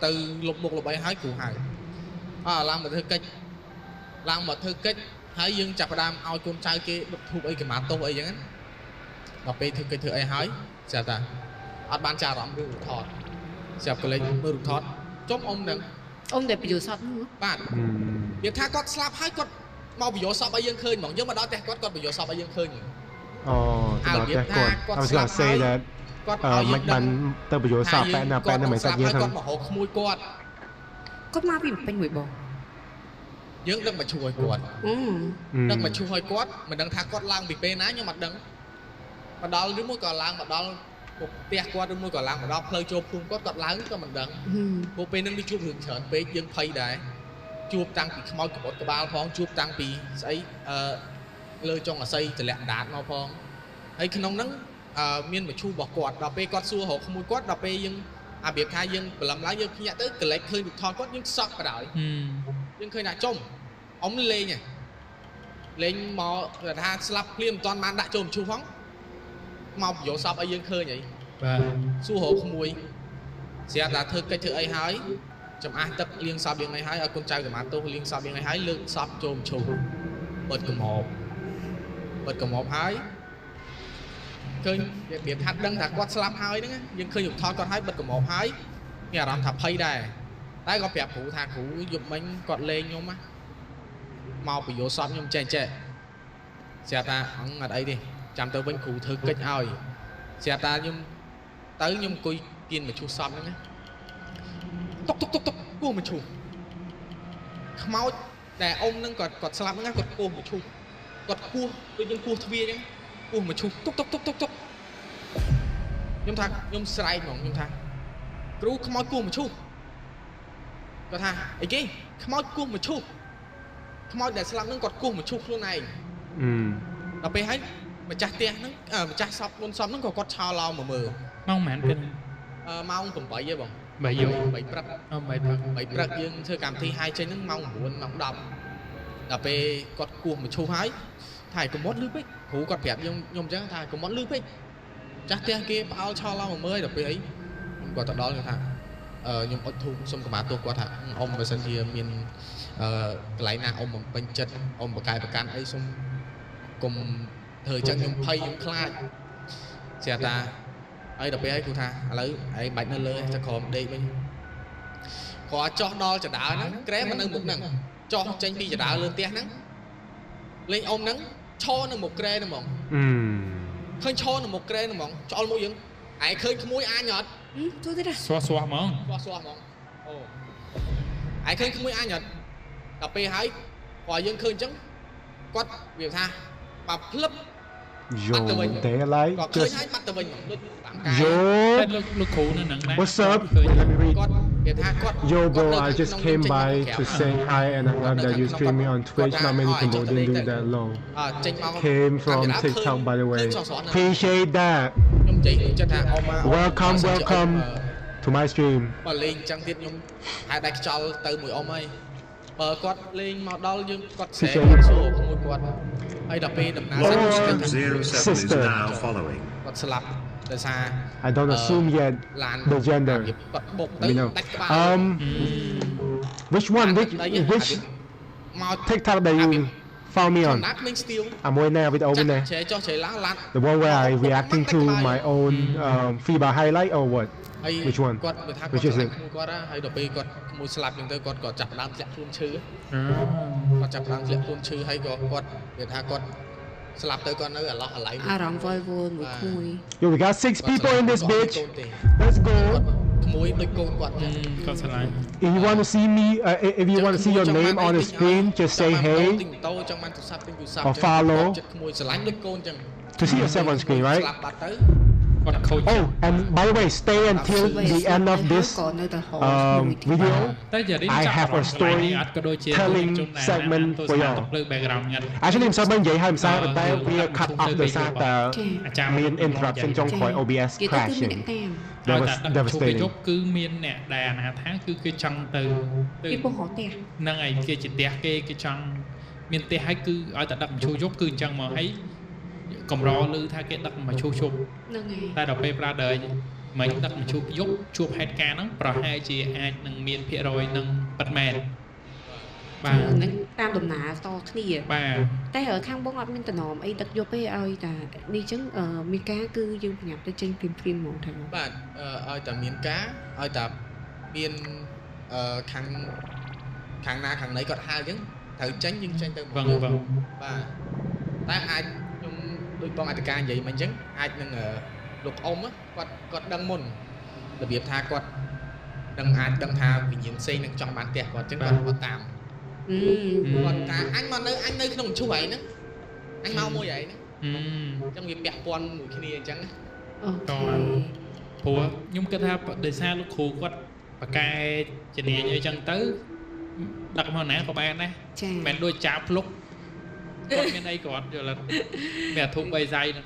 ទៅលុបមុខលុបអីហើយគ្រូហៅឡើងមកធ្វើកិច្ចហើយយើងចាប់ផ្ដើមឲ្យកូនចៅគេដុតធូបអីកម្មាទោសអីចឹងដល់ពេលធ្វើកិច្ចធ្វើអីហើយស្រាប់តែអត់បានចារអារម្មណ៍រឿងរូបថតស្រាប់កលេចមើលរូបថតចុំអ៊ំហ្នឹងអ៊ំដែលបញ្យល់សពហ្នឹងបាទវាថាគាត់ស្លាប់ហើយគាត់មកបញ្យល់សពឲ្យយើងឃើញហ្មងយើងមកដល់ផ្ទះគាត់បញ្យល់សពឲ្យយើងឃើញអូដល់ផ្ទះគាត់ I was gonna say that គាត់ឲ្យយើងមិនបានទៅបញ្យល់សពតែណាប៉ែមិនសាច់យើងគាត់មករកក្មួយគាត់មកពីពេញមួយបងយើងដឹងមកជួយគាត់ដឹងមកជួយគាត់មិនដឹងថាគាត់ឡើងពីពេលណាខ្ញុំអត់ដឹងមកដល់ឬមួយក៏ឡើងមកដល់ផ្ទះគាត់ឬមួយក៏ឡើងមកដល់ផ្លូវចូលភូមិគាត់ឡើងក៏មិនដឹងព្រោះពេលហ្នឹងវាជួបរឿងច្រើនពេកយើងភ័យដែរជួបតាំងពីខ្មោចក្បត់ក្បាលផងជួបតាំងពីស្អីលើចុងអាស័យតម្លាក់ដាតមកផងហើយក្នុងហ្នឹងមានមឈូសរបស់គាត់ដល់ពេលគាត់សួររកក្មួយគាត់ដល់ពេលយើងអារបៀបថាយើងបលឹមឡើងយើងភ្ញាក់ទៅកលេចឃើញរូបថតគាត់យើងសក់បដ ாய் យើងឃើញថាចុំអ៊ំលេងមកថាស្លាប់ភ្លាមមិនទាន់បានដាក់ចូលមឈូសផងមកបញ្យល់សពឲ្យយើងឃើញអីបាទសួររកក្មួយស្រាប់តែធ្វើកិច្ចធ្វើអីហើយចំអះទឹកលាងសពយើងអីហើយឲ្យកូនចៅកម្មាទោសលាងសពយើងអីហើយលើកសពចូលមឈូសបិទកំហប បិទកំហប់ហើយឃើញរបៀបថាដឹងថាគាត់ស្លាប់ហើយហ្នឹងយើងឃើញរូបថតគាត់ហើយបិទកំហប់ហើយមានអារម្មណ៍ថាភ័យដែរតែក៏ប្រាប់គ្រូថាគ្រូយប់មិញគាត់លេងខ្ញុំមកពយោសពខ្ញុំចេះស្រាប់ថាអត់អីទេចាំទៅវិញគ្រូធ្វើកិច្ចឲ្យស្រាប់ថាខ្ញុំទៅខ្ញុំអង្គុយគៀនមឈូសសពហ្នឹងតុកគោះមឈូសខ្មោចដែលអ៊ំហ្នឹងគាត់ស្លាប់ហ្នឹងគាត់គោះមឈូសគាត់គោះដូចយើងគោះទ្វារអញ្ចឹងគោះមឈូសតុកខ្ញុំថាខ្ញុំស្រែកហ្មងខ្ញុំថាគ្រូខ្មោចគោះមឈូសគាត់ថាអីគេខ្មោចគោះមឈូសខ្មោចដែលស្លាប់ហ្នឹងគាត់គោះមឈូសខ្លួនឯងដល់ពេលហើយម្ចាស់ផ្ទះហ្នឹងម្ចាស់សពមុនសពហ្នឹងក៏គាត់ឆោឡោមកមើលម៉ោងប៉ុន្មានពេលម៉ោង8ហ៎បង3យប់3ព្រឹក3ព្រឹកយើងធ្វើកម្មវិធីហាយចេញហ្នឹងម៉ោង9ម៉ោង10ដល់ពេលគាត់គោះមឈូសហើយថាកុំមុតលឺពេកគ្រូគាត់ប្រាប់ខ្ញុំអញ្ចឹងថាកុំមុតលឺពេកចាស់ផ្ទះគេផ្អើលឆោឡោមកមើលដល់ពេលអីគាត់ទៅដល់គាត់ថាខ្ញុំអុជធូបសុំកម្មាទោសគាត់ថាអ៊ំបើសិនជាមានកន្លែងណាអ៊ំបំពេញចិត្តអ៊ំបកាយប្រកាន់អីសុំកុំធ្វើអញ្ចឹងខ្ញុំភ័យខ្ញុំខ្លាចស្រាប់តាហើយដល់ពេលហើយគ្រូថាឥឡូវឯងបាច់នៅលើចក្រមដេកវិញគាត់ចោះដល់ចដាលហ្នឹងក្រែមកនៅមុខហ្នឹងចោះចេញពីចដាលលើផ្ទះហ្នឹងលេងអ៊ំហ្នឹងឈរនៅមុខក្រែហ្នឹងហ្មងឃើញឈរនៅមុខក្រែហ្នឹងហ្មងច្អល់មួយយើងឯងឃើញក្មួយអាញអត់ទូទេស្វះហ្មងអូឯងឃើញក្មួយអាញអត់ដល់ពេលហើយគាត់យើងឃើញអញ្ចឹងគាត់វាថាបើភ្លឹបYo, they like just Yo, what's up? Let me read. Yo, bro, I just came by to say hi and I heard that you stream me on Twitch. Not many people didn't do that long. Came from TikTok, by the way. Appreciate that. Welcome to my stream. បើគាត់លេងមកដល់យើងគាត់ស្រែគាត់សួរជាមួយគាត់ហើយដល់ពេលដំណើរសាច់គាត់ស្លាប់ដោយសារ I don't assume yet the gender. គាត់បុកទៅដាច់ក្បាល which one which TikTok that you found me on អាមួយណែវីដេអូវិញណែ The one where I reacting to my own FIBA highlight or what which one គាត់ថាគាត់ហើយដល់ពេលគាត់មួយស្លាប់ចឹងទៅគាត់ក៏ចាប់ដើមធ្លាក់ខ្លួនឈឺគាត់ចាប់ដើមធ្លាក់ខ្លួនឈឺហើយក៏គាត់និយាយថាគាត់ស្លាប់ទៅគាត់នៅអាឡោះអាឡៃអារម្មណ៍វល់វល់មួយក្មួយ Yo we got 6 people in this bitch Let's go ក្មួយដូចកូនគាត់ចឹងគាត់ឆ្លាញ់ If you want to see me if you want to see your name on the screen just say hey or follow ក្មួយឆ្លាញ់ដូចកូនចឹង to see yourself on screen right ស្លាប់បាត់ទៅOh, and by the way, stay until the end of this video. I have a storytelling segment for y'all. Actually, segment vậy hay sao? But we cut off the fact that main interruption trong khỏi OBS crashing. That was devastating. គឺមានអ្នកដែលអាណាថាគឺគេចង់ទៅគេពុះហត់ទេហ្នឹងហើយគេជាផ្ទះគេចង់មានផ្ទះហើយគឺឲ្យតែដឹកមឈូសយប់គឺអញ្ចឹងមកហើយកំរលឺថាគេដឹកមឈូសយប់ហ្នឹងហើយតែដល់ពេលប្រាដើមិនដឹកមឈូសយប់ជួបហេតុការណ៍ហ្នឹងប្រហែលជាអាចនឹងមានភាគរយនឹងប៉ិតមែនបាទហ្នឹងតាមដំណើរតគ្នាបាទតែខាងបងអត់មានតំណមអីដឹកយប់ទេឲ្យតែនេះអញ្ចឹងមានការគឺយើងប្រញាប់ទៅចេញព្រីមហ្មងថាបាទឲ្យតែមានការឲ្យតែមានខាងណាខាងណីគាត់ហៅអញ្ចឹងត្រូវចេញយើងចេញទៅបងបាទតែអាចដូចបងអធិការនិយាយមកអញ្ចឹងអាចនឹងលោកអ៊ំគាត់ដឹងមុនរបៀបថាគាត់អាចដឹងថាវិញ្ញាណផ្សេងនឹងចង់បានផ្ទះគាត់អញ្ចឹងគាត់តាមគាត់ថាអញមកនៅក្នុងឈូសឯហ្នឹងអញមកមួយឯហ្នឹងអញ្ចឹងវាពាក់ព័ន្ធមួយគ្នាអញ្ចឹងអូខេព្រោះខ្ញុំគិតថាដោយសារលោកគ្រូគាត់បកកែជំនាញអីចឹងទៅដឹកមកណាក៏បានដែរមិនដូចចាភ្លុកគាត់មានអីគាត់យល់អត់មានអាធុប3សៃហ្នឹង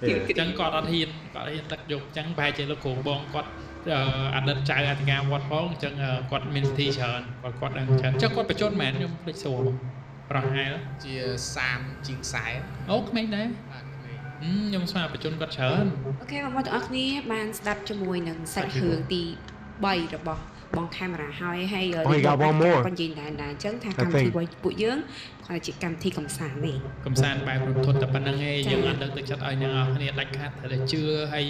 អញ្ចឹងគាត់អត់ហ៊ានដឹកយកអញ្ចឹងប្រហែលជាលោកគ្រូបងគាត់អតីតចៅអធិការវត្តផងអញ្ចឹងគាត់មានវិធីច្រើនគាត់ដឹងច្រើនអញ្ចឹងគាត់បញ្ជូនមែនខ្ញុំភ្លេចសួរបងប្រហែលជា30ជាង40អូក្មេងដែរខ្ញុំស្មានបញ្ជូនគាត់ច្រើនអូខេបងប្អូនទាំងអស់គ្នាបានស្ដាប់ជាមួយនឹងសាច់រឿងទី3របស់ បងកាមេរ៉ាហើយ he got one more គាត់និយាយដែរអញ្ចឹងថាកម្មវិធីពួកយើងគាត់ជាកម្មវិធីកំសាន្តនេះកំសាន្តបែបរន្ធត់តែប៉ុណ្្នឹងឯងយើងអត់លើកទឹកចិត្តឲ្យអ្នកនរគ្នាដាច់ខាតតែជឿហើយ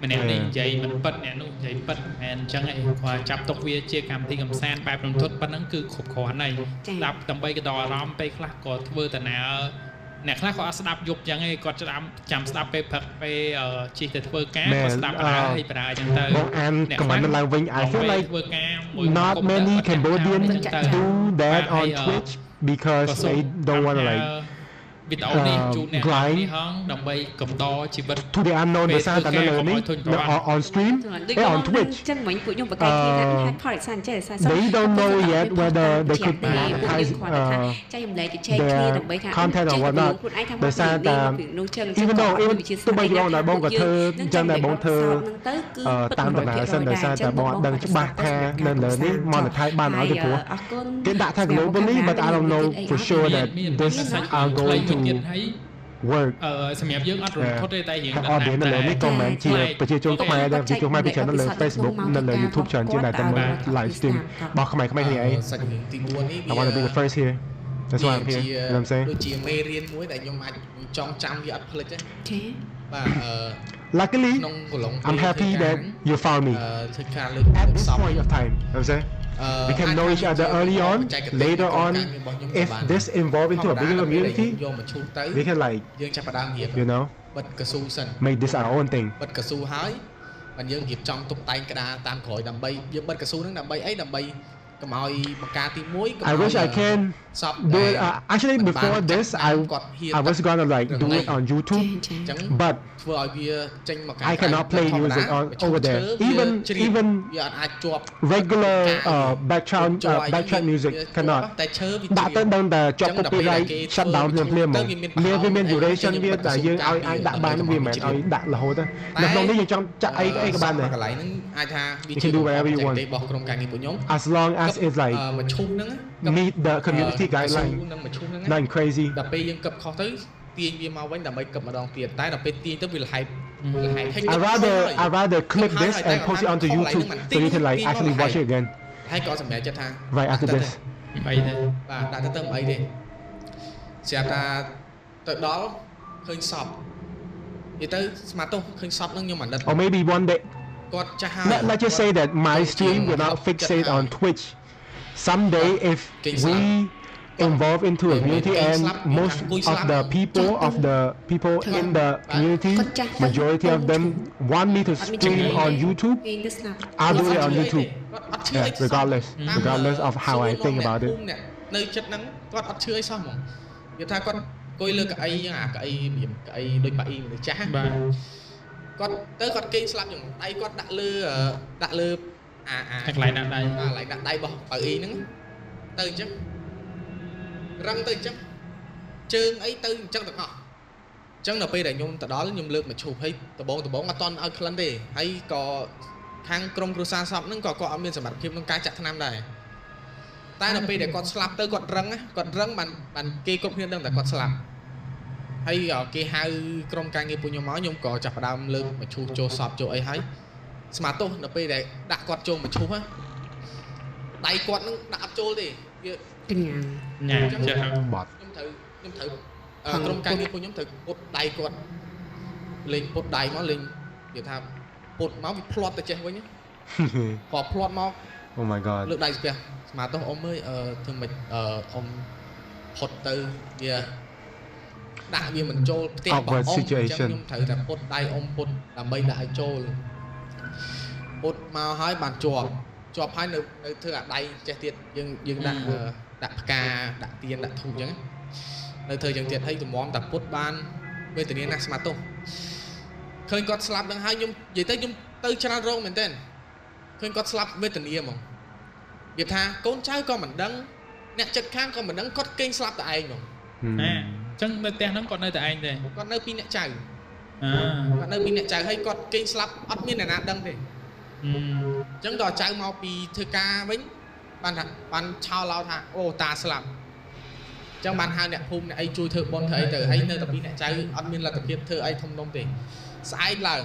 ម្នាក់នេះនិយាយមិនពិតអ្នកនោះនិយាយពិតមិនមែនអញ្ចឹងឯងគាត់ចាប់ទុកវាជាកម្មវិធីកំសាន្តបែបរន្ធត់ប៉ុណ្្នឹងគឺគ្រប់គ្រាន់ហើយស្ដាប់ដើម្បីកដោអារម្មណ៍ពេលខ្លះក៏ធ្វើតាណាអ្នកខ្លះក៏អត់ស្ដាប់យប់អញ្ចឹងឯងគាត់ចាំស្ដាប់ពេលព្រឹកពេលជិះទៅធ្វើការគាត់ស្ដាប់បណ្ដាអញ្ចឹងទៅបងអានខមមិនឡើងវិញ I feel like not many Cambodians do that on Twitch because they don't want to like វីដេអូនេះជូនអ្នកនេះហងដើម្បីកំដរជីវិត to the unknown ដោយសារតែនៅលើនេះ on stream on Twitch ចឹងវិញពួកខ្ញុំបកកាយថាហើយផលិតសារចេះសារ they don't know yet whether they could monetize ចែករំលែកជជែកគ្នាដើម្បីថា content or what not ដោយសារតែ even though ទោះបីបងដែរបងក៏ធ្វើអញ្ចឹងដែរបងធ្វើតាមដំណើរសិនដោយសារតែបងអត់ដឹងច្បាស់ថានៅលើនេះ monetize បានឲ្យទៅព្រោះគេដាក់ថា globally but I don't know for sure that this are going to work សម្រាប់យើងអត់រន្ធត់ទេតែយើងអត់មាននៅលើនេះក៏មិនជាប្រជាជនខ្មែរដែរប្រជាជនខ្មែរពីច្រើននៅលើ Facebook នៅលើ YouTube ច្រើនជាងដែរតែមើល live stream របស់ខ្មែរៗគ្នាអី សាច់រឿងទី4នេះ I want to be the first here that's why I'm here you know what I'm saying ដូចជាមេរៀនមួយដែលខ្ញុំអាចចងចាំវាអត់ភ្លេចទេបាទluckily I'm happy that you found me at this point of time you know what I'm saying we can know each other early on later on if this evolve into a bigger community we can like you know make this our own thing បិទកស៊ូហើយបានយើងរៀបចំតុបតែងក្តារតាមក្រោយដើម្បីយើងបិទកស៊ូហ្នឹងដើម្បីអីដើម្បីកុំឲ្យបង្ការទី1 I wish I can do it actually before this I was gonna like do it on YouTube but ធ្វើឲ្យវាចេញមក I cannot play music on over there even វាអាចជាប់ regular background music cannot តែឈើវា ដាក់ទៅដឹងតែជាប់ copyright shut down ភ្លាមៗមកវាមាន duration វាតែយើងឲ្យអាចដាក់បានវាមិនមែនឲ្យដាក់រហូតទេនៅក្នុងនេះយើងចង់ចាក់អីក៏បានដែរ កន្លែងហ្នឹងអាចថាវាជារបស់ក្រុមការងារពួកខ្ញុំ as long as it's like មកឈុំហ្នឹង meet the community guideline នឹងមកឈុំហ្នឹង not crazy ដល់ពេលយើងកឹបខុសទៅទាញវាមកវិញដើម្បីកឹបម្ដងទៀតតែដល់ពេលទាញទៅវាលហែក I rather clip this and post it onto YouTube so you can like actually watch it again ហើយក៏សម្រាប់ចិត្តថា right after this អីទេបាទដាក់ទៅអីទេស្រាប់ថាទៅដល់ឃើញសពនិយាយទៅស្មាតទោសឃើញសពហ្នឹងខ្ញុំអាណិត or maybe one day គាត់ចាស់ហើយ let's just say that my stream will not fixate on Twitch someday if we involve into a community and most of the people in the community majority of them want me to stream on YouTube I'll do it on YouTube regardless of how I think about it នៅចិត្តហ្នឹងគាត់អត់ឈឺអីសោះហ្មងនិយាយថាគាត់អង្គុយលើកៅអីហ្នឹងអាកៅអីមានកៅអីដូចប៉ាអ៊ីមនុស្សចាស់បាទគាត់គេងស្លាប់យ៉ាងដៃគាត់ដាក់លើកន្លែងដាក់ដៃរបស់ប៉ាអ៊ីហ្នឹងទៅអញ្ចឹងរឹងទៅអញ្ចឹងជើងអីទៅអញ្ចឹងទាំងអស់អញ្ចឹងដល់ពេលដែលខ្ញុំទៅដល់ខ្ញុំលើកមកឈូសហើយដបងអត់តន់ឲ្យក្លិនទេហើយក៏ខាងក្រុមគ្រួសារសពហ្នឹងក៏គាត់អត់មានសមត្ថភាពក្នុងការចាក់ថ្នាំដែរតែដល់ពេលដែលគាត់ស្លាប់ទៅគាត់រឹងបានគេគ្រប់គ្នាដឹងតែគាត់ស្លាប់ហើយគេហៅក្រុមការងារពួកខ្ញុំមកខ្ញុំក៏ចាប់ផ្ដើមលើកមកឈូសចូលសពចូលអីហើយស្មាតទោសដល់ពេលដែលដាក់គាត់ចូលមកឈូសដៃគាត់ហ្នឹងដាក់អត់ចូលទេវាញ៉ាំចេះបត់ខ្ញុំត្រូវក្រុមការងារពួកខ្ញុំត្រូវពុតដៃគាត់លេងពុតដៃមកលេងនិយាយថាពុតមកវាផ្្លាត់ទៅចេះវិញគាត់ផ្្លាត់មក Oh my god លើកដៃស្ពះស្មាតទោសអ៊ំអើយធ្វើមិនអ៊ំផុតទៅវាដាក់វាមិនចូលផ្ទះរបស់អ៊ំអញ្ចឹងខ្ញុំត្រូវតែពុតដៃអ៊ំពុតដើម្បីដាក់ឲ្យចូលពុតមកហើយបានជាប់ហើយនៅធ្វើអាដៃចេះទៀតយើងដាក់ផ្កាដាក់ទៀនដាក់ធូបអញ្ចឹងនៅធ្វើយ៉ាងទៀតហើយតម្រាំតែពុតបានវេទនាណាស់ស្មាតទោសឃើញគាត់ស្លាប់នឹងហើយខ្ញុំនិយាយទៅខ្ញុំទៅច្រើនរោងមែនទែនឃើញគាត់ស្លាប់វេទនាហ្មងនិយាយថាកូនចៅក៏មិនដឹងអ្នកចិត្តខាងក៏មិនដឹងគាត់គេងស្លាប់តែឯងហ្មងអញ្ចឹងនៅផ្ទះហ្នឹងគាត់នៅតែឯងទេគាត់នៅពីអ្នកចៅគាត់នៅពីអ្នកចៅហើយគាត់គេងស្លាប់អត់មានអ្នកណាដឹងទេអញ្ចឹងដល់ចៅមកពីធ្វើការវិញបានឆោឡោថាអូតាស្លាប់អញ្ចឹងបានហៅអ្នកភូមិអ្នកអីជួយធ្វើបុណ្យធ្វើអីទៅហើយនៅតែពីអ្នកចៅអត់មានលទ្ធភាពធ្វើអីធំដុំទេស្អែកឡើង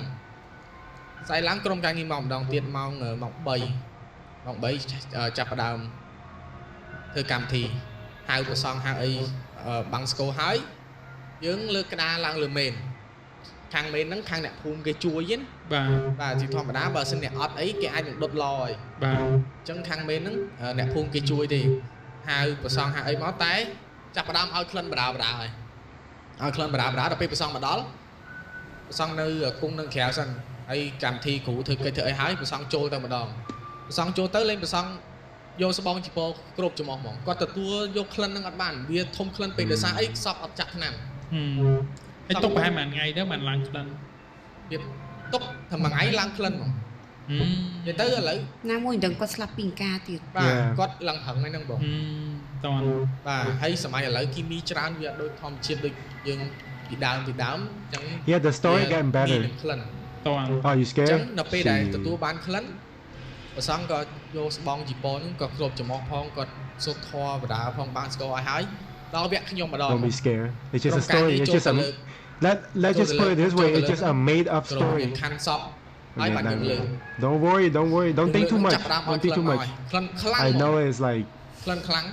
ក្រុមការងារមកម្ដងទៀតម៉ោង3 បង3ចាប់ផ្ដើមធ្វើកម្មវិធីហៅប្រសងហៅអីបាំងស្គរហើយយើងលើកក្តារឡើងលើមេនខាងមេនហ្នឹងខាងអ្នកភូមិគេជួយណាបាទជាធម្មតាបើសិនអ្នកអត់អីគេអាចនឹងដុតឡអីបាទអញ្ចឹងខាងមេនហ្នឹងអ្នកភូមិគេជួយទេហៅប្រសងហៅអីមកតែចាប់ផ្ដើមឲ្យក្លិនបដាបដាហើយឲ្យក្លិនបដាបដាដល់ពេលប្រសងមកដល់ប្រសងនៅគង់នឹងក្រៅសិនហើយកម្មវិធីគ្រូធ្វើកិច្ចធ្វើអីហើយប្រសងចូលទៅម្ដងប្រសងចូលទៅលេងប្រសងយកស្បងជីពោគ្រប់ច្រមុះហ្មងគាត់ទទួលយកក្លិនហ្នឹងអត់បានវាធំក្លិនពេកដោយសារអីខ្សប់អត់ចាក់ថ្នាំហើយទុកប្រហែលមួយថ្ងៃទៅបានឡើងក្លិនវាទុកតែមួយថ្ងៃឡើងក្លិនហ្មងនិយាយទៅឥឡូវណាមួយដឹងគាត់ស្លាប់ពីការទៀតបាទគាត់ឡើងហឹងហ្នឹងបងតន់បាទហើយសម័យឥឡូវគីមីច្រើនវាដូចធម្មជាតិដូចយើងពីដើមអញ្ចឹង Yeah, the story getting better ក្លិនតន់ Oh, you scared អញ្ចឹងដល់ពេលដែលទទួលបានក្លិនប្រសងក៏យកស្បងជីពោហ្នឹងក៏គ្រប់ច្រមុះផងគាត់សុទ្ធធម៌បដាផងបានស្គាល់ឲ្យហើយដល់វគ្គខ្ញុំម្ដង Don't be scared It's just a story It's just a Let's just put it this way It's just a made up story ខាន់សពហើយបានខ្ញុំលើ Don't worry Don't think too much Don't think too much ក្លិនខ្លាំង I know it's like ក្លិនខ្លាំង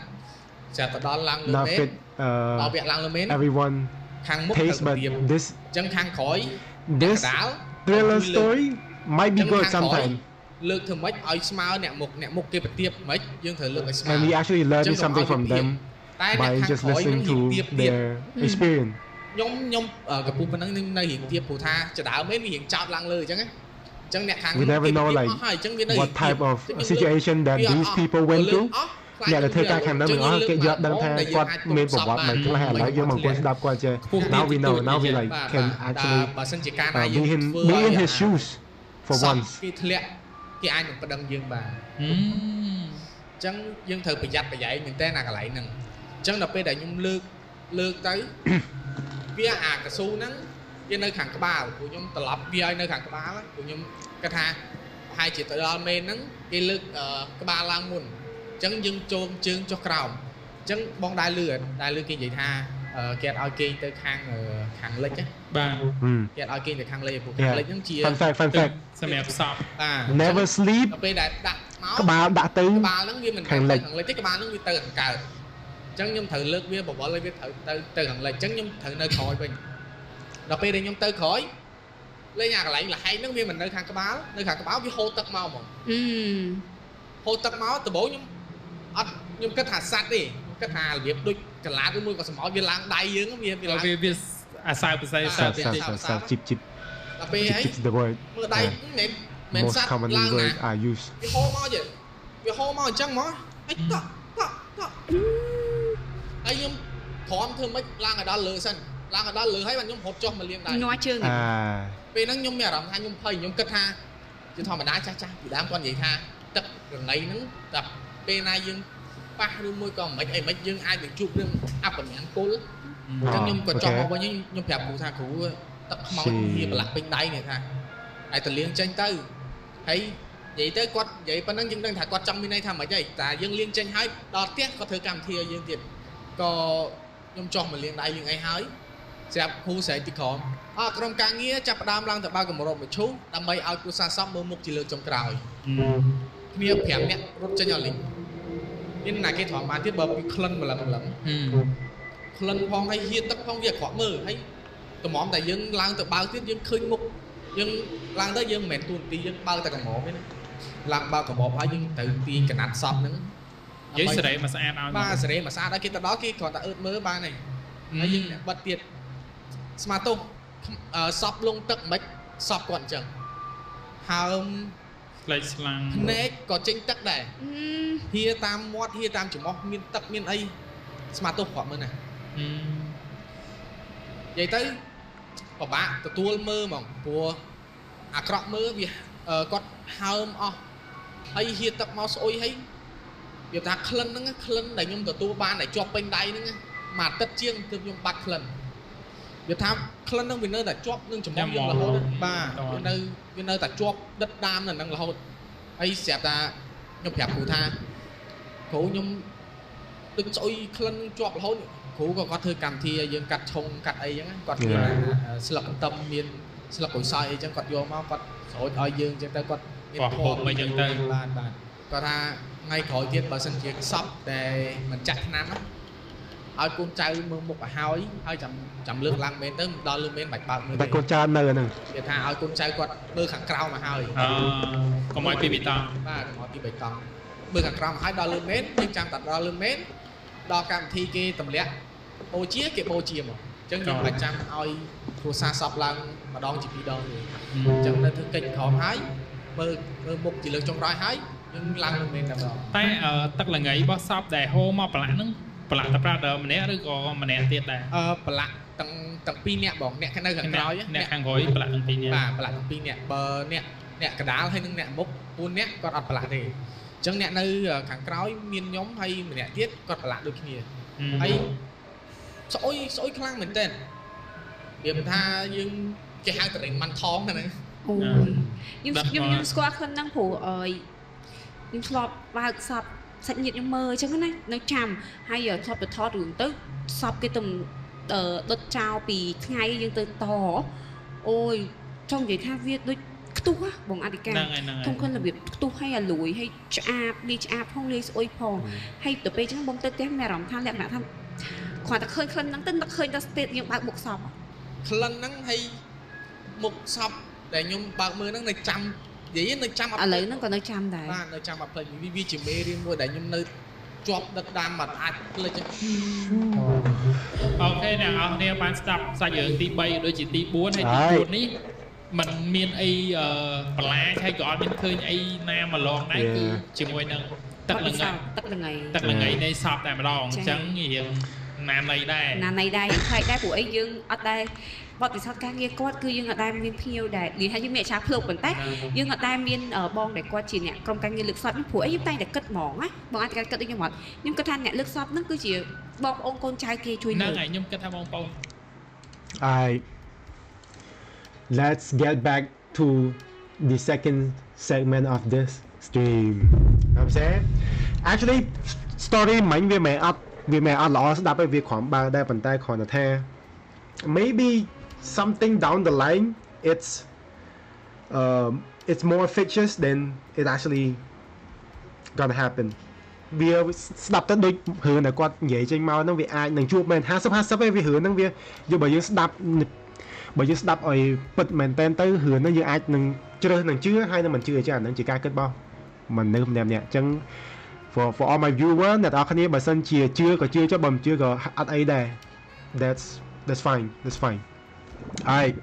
ចាប់ទៅដល់ឡើងលើមេនដល់វគ្គឡើងលើមេន Everyone ខាងមុខ taste but this អញ្ចឹងខាងក្រោយ This thriller story might be good sometimesលើកធ្វើម៉េចឲ្យស្មើអ្នកមុខគេប្រទៀបម៉េចយើងត្រូវលើកឲ្យស្មើ And we actually learned something from them by just listening to their experience ខ្ញុំកពូប៉ុណ្ណឹងនៅរៀងទៀបព្រោះថាចដើមមែនវារៀងចោតឡើងលើអញ្ចឹងណាអញ្ចឹងអ្នកខាង We never know like what type of situation that these people went through អ្នកដែលធ្វើការខាងនោះមិនអស់គេយកដឹងថាគាត់មានប្រវត្តិមិនខ្លះឥឡូវយើងមកអង្គុយស្ដាប់គាត់ចេះ Now we know Now we like can actually បើសិនជាការណាយើង be in his shoes for once គេធ្លាក់គេអាចនឹងប្តឹងយើងបានអញ្ចឹងយើងត្រូវប្រយ័ត្នប្រយែងមែនតើណាកន្លែងហ្នឹងអញ្ចឹងដល់ពេលដែលខ្ញុំលើកទៅវាអាកស៊ូហ្នឹងវានៅខាងក្បាលព្រោះខ្ញុំត្រឡប់វាឲ្យនៅខាងក្បាលព្រោះខ្ញុំគិតថាប្រហែលជាទៅដល់មេនហ្នឹងគេលើកក្បាលឡើងមុនអញ្ចឹងយើងជោមជើងចុះក្រោមអញ្ចឹងបងដែលលឺគេនិយាយថាគេឲ្យគេទៅខាងលិចណាបាទគេឲ្យគេទៅខាងលិចព្រោះខាងលិចហ្នឹងជា fun fact សម្រាប់សពបាទ Never sleep ដល់ពេលដែលដាក់មកក្បាលដាក់ទៅក្បាលហ្នឹងវាមិនទៅខាងលិចទេក្បាលហ្នឹងវាទៅខាងកើតអញ្ចឹងខ្ញុំត្រូវលើកវាបវល់ឲ្យវាត្រូវទៅខាងលិចអញ្ចឹងខ្ញុំត្រូវនៅក្រោយវិញដល់ពេលដែលខ្ញុំទៅក្រោយលេងអាកន្លែងលហែកហ្នឹងវាមិននៅខាងក្បាលនៅខាងក្បាលវាហូរទឹកមកហ្មងហូរទឹកមកដំបូងខ្ញុំគិតថាសัตว์ទេគិតថារបៀបដូចកន្លាតឬមួយក៏សម្អល់វាឡើងដៃយើងវាឡើងវាអាសៅប្រស័យសើជីបដល់ពេលហើយមើលដៃមិនសัตว์ឡើងណាវាហូរមកទៀតវាហូរមកអញ្ចឹងមកហើយតក់ហើយខ្ញុំព្រមធ្វើម៉េចឡើងឲ្យដល់លើសិនឡើងឲ្យដល់លើហើយបានខ្ញុំរត់ចុះមកលាងដៃញ័រជើងពេលហ្នឹងខ្ញុំមានអារម្មណ៍ថាខ្ញុំភ័យខ្ញុំគិតថាជាធម្មតាចាស់ពីដើមគាត់និយាយថាទឹករងៃហ្នឹងតែពេលណាយើងប៉ះឬមួយក៏មិនអីមិនយើងអាចនឹងជួបរឿងអបញ្ញាគុលអញ្ចឹងខ្ញុំក៏ចង់មកវិញខ្ញុំប្រាប់គ្រូថាគ្រូទឹកខ្មោចវាប្រឡាក់ពេញដៃនេះថាតែទៅលាងចេញទៅហើយនិយាយទៅគាត់និយាយប៉ុណ្ណឹងយើងដឹងថាគាត់ចង់មានន័យថាមិនអីតែយើងលាងចេញហើយដល់ផ្ទះគាត់ធ្វើកម្មវិធីឲ្យយើងទៀតក៏ខ្ញុំចង់មកលាងដៃយើងអីហើយស្រាប់គ្រូស្រែកទីក្រោមក្រុមការងារចាប់ផ្ដើមឡើងទៅបើកកម្រិតមឈូសដើម្បីឲ្យគ្រូសាស្ត្រសពមើលមុខជាលើកចុងក្រោយគ្នា5នាក់រត់ចេញឲ្យលេងមានណាគេត្រង់បានទៀតបើពីក្លិនម្លឹងក្លិនផងហើយហៀទឹកផងវាអាក្រក់មើលហើយតម្រាំតែយើងឡើងទៅបើកទៀតយើងឃើញមុខយើងឡើងទៅយើងមិនមែនទួនាទីយើងបើកតែកម្រិតទេណាឡើងបើកកម្រិតហើយយើងត្រូវទាញកណាត់សពហ្នឹងនិយាយសេរីមកស្អាតឲ្យបាទសេរីមកស្អាតឲ្យគេទៅដល់គេគ្រាន់តែអឺតមើលបានហើយហើយយើងបិទទៀតស្មាទោសពលងទឹកមិនសពគាត់អញ្ចឹងហើមផ្លេចស្លាំងភ្នែកក៏ចេញទឹកដែរហៀតាមមាត់ហៀតាមច្រមុះមានទឹកមានអីស្មាទោគាត់មើលណានិយាយទៅពិបាកទទួលមើលហ្មងព្រោះអាក្រក់មើលវាគាត់ហើមអស់ហើយហៀទឹកមកស្អុយហើយវាថាក្លិនហ្នឹងក្លិនដែលខ្ញុំទទួលបានដែលជាប់ពេញដៃហ្នឹងមួយអាទិត្យជាងទើបខ្ញុំបាត់ក្លិនវាថាក្លិនហ្នឹងវានៅតែជាប់នឹងច្រមុះយើងរហូតបាទវានៅតែជាប់ដិតដាមនៅហ្នឹងរហូតហើយស្រាប់តែខ្ញុំប្រាប់គ្រូថាគ្រូខ្ញុំទឹកស្អុយក្លិនជាប់រហូតគ្រូក៏គាត់ធ្វើកម្មវិធីឲ្យយើងកាត់ឆុងកាត់អីចឹងគាត់មានស្លឹកបន្ទឹមមានស្លឹកក្រូចសើចអីចឹងគាត់យកមកគាត់ស្រោចឲ្យយើងចឹងទៅគាត់មានធម៌អីចឹងទៅបាទ គាត់ថាថ្ងៃក្រោយទៀតបើសិនជាសពតែមិនចាក់ឆ្នាំណាឲ្យកូនចៅមើលមុខឲ្យហើយចាំលើកឡើងមែនទៅដល់លើមែនបាច់បើកមើលតែកូនចៅនៅហ្នឹងគេថាឲ្យកូនចៅគាត់មើលខាងក្រៅមកហើយកុំឲ្យពីបេតុងបាទកុំឲ្យពីបេតុងមើលខាងក្រៅមកហើយដល់លើមែនយើងចាំតែដល់លើមែនដល់កម្មវិធីគេទម្លាក់បូជាគេបូជាមកអញ្ចឹងយើងបាច់ចាំឲ្យគ្រួសារសពឡើងម្ដងជាពីរដងទេអញ្ចឹងនៅធ្វើកិច្ចក្រមហើយមើលមុខជាលើកចុងក្រោយហើយយើងឡើងលើមែនតែម្ដងតែទឹកល្ងៃរបស់សពដែលហូរមកប្រឡាក់ហ្នឹងប្រឡាក់តែប្រាដម្នាក់ឬក៏ម្នាក់ទៀតដែរប្រឡាក់ទាំងពីរនាក់បងអ្នកនៅខាងក្រោយអ្នកខាងក្រោយប្រឡាក់ទាំងពីរនាក់បាទប្រឡាក់ទាំងពីរនាក់បើអ្នកកដាលហើយនិងអ្នកមុខ4នាក់គាត់អត់ប្រឡាក់ទេអញ្ចឹងអ្នកនៅខាងក្រោយមានខ្ញុំហើយម្នាក់ទៀតគាត់ប្រឡាក់ដូចគ្នាហើយស្អុយខ្លាំងមែនទែនវាមិនថាយើងគេហៅតរិញម៉ាន់ថងហ្នឹងអូខ្ញុំស្គាល់ខ្លួនហ្នឹងព្រោះខ្ញុំធ្លាប់បើកសពសាច់ញាតិខ្ញុំមើលអញ្ចឹងណានៅចាំហើយធ្លាប់ទៅថតរឿងទៅសពគេទៅដុតចោលពីថ្ងៃយើងទៅតអូយចង់និយាយថាវាដូចខ្ទុះបងអធិការខ្ញុំឃើញរបៀបខ្ទុះហើយអាលួយហើយឆ្អាបលាយឆ្អាបផងលាយស្អុយផងហើយទៅពេលអញ្ចឹងបងទៅផ្ទះមានអារម្មណ៍ថាលក្ខណៈថាគាត់តែឃើញក្លិនហ្នឹងទៅនឹកឃើញតែស្ទេតយើងបើកមុខសពក្លិនហ្នឹងហើយមុខសពដែលខ្ញុំបើកមើលហ្នឹងនៅចាំនិយាយនៅចាំឥឡូវហ្នឹងក៏នៅចាំដែរបាទនៅចាំអត់ភ្លេចវាជាមេរៀនមួយដែលខ្ញុំនៅជាប់ដឹកដាមមិនអាចភ្លេចទេអូខេអ្នកនរគ្នាបានស្ដាប់សាច់រឿងទី3ដូចជាទី4ហើយទី4នេះมันមានអីបន្លាចហើយក៏អត់មានឃើញអីណាមកឡងដែរគឺជាមួយនឹងទឹកល្ងៃនៃសពតែម្ដងអញ្ចឹងយើងណានៃដែរខ្លាចដែរព្រោះអីយើងអត់ដែរបទពិសោធន៍ការងារគាត់គឺយើងអត់ដែលមានភ្ញៀវដែលនិយាយថាយើងមានអាចារ្យភ្លុកប៉ុន្តែយើងអត់ដែលមានបងដែលគាត់ជាអ្នកក្រុមការងារលើកសពនេះព្រោះអីយើងតែងតែគិតហ្មងណាបងអាចគិតដូចខ្ញុំអត់ខ្ញុំគិតថាអ្នកលើកសពហ្នឹងគឺជាបងប្អូនកូនចៅគេជួយហ្នឹងហើយខ្ញុំគិតថាបងប្អូន Let's get back to the second segment of this stream. I'm saying actually story មិញវាមិនអត់ល្អស្ដាប់ឲ្យវាក្រំបើដែរប៉ុន្តែគ្រាន់តែថា maybe something down the line it's more fictitious than it actually gonna happen វាស្ដាប់ទៅដូចរឿងដែលគាត់និយាយចេញមកហ្នឹងវាអាចនឹងជួបមែន50-50ឯងវារឿងហ្នឹងវាយកបើយើងស្ដាប់ឲ្យពិតមែនតែនទៅរឿងហ្នឹងយើងអាចនឹងជ្រើសនឹងជឿហើយនឹងមិនជឿចាអាហ្នឹងជាការគិតរបស់មនុស្សម្នាក់ៗអញ្ចឹង for all my viewer អ្នកនរគ្នាបើសិនជាជឿក៏ជឿចុះបើមិនជឿក៏អត់អីដែរ that's fine. Alright.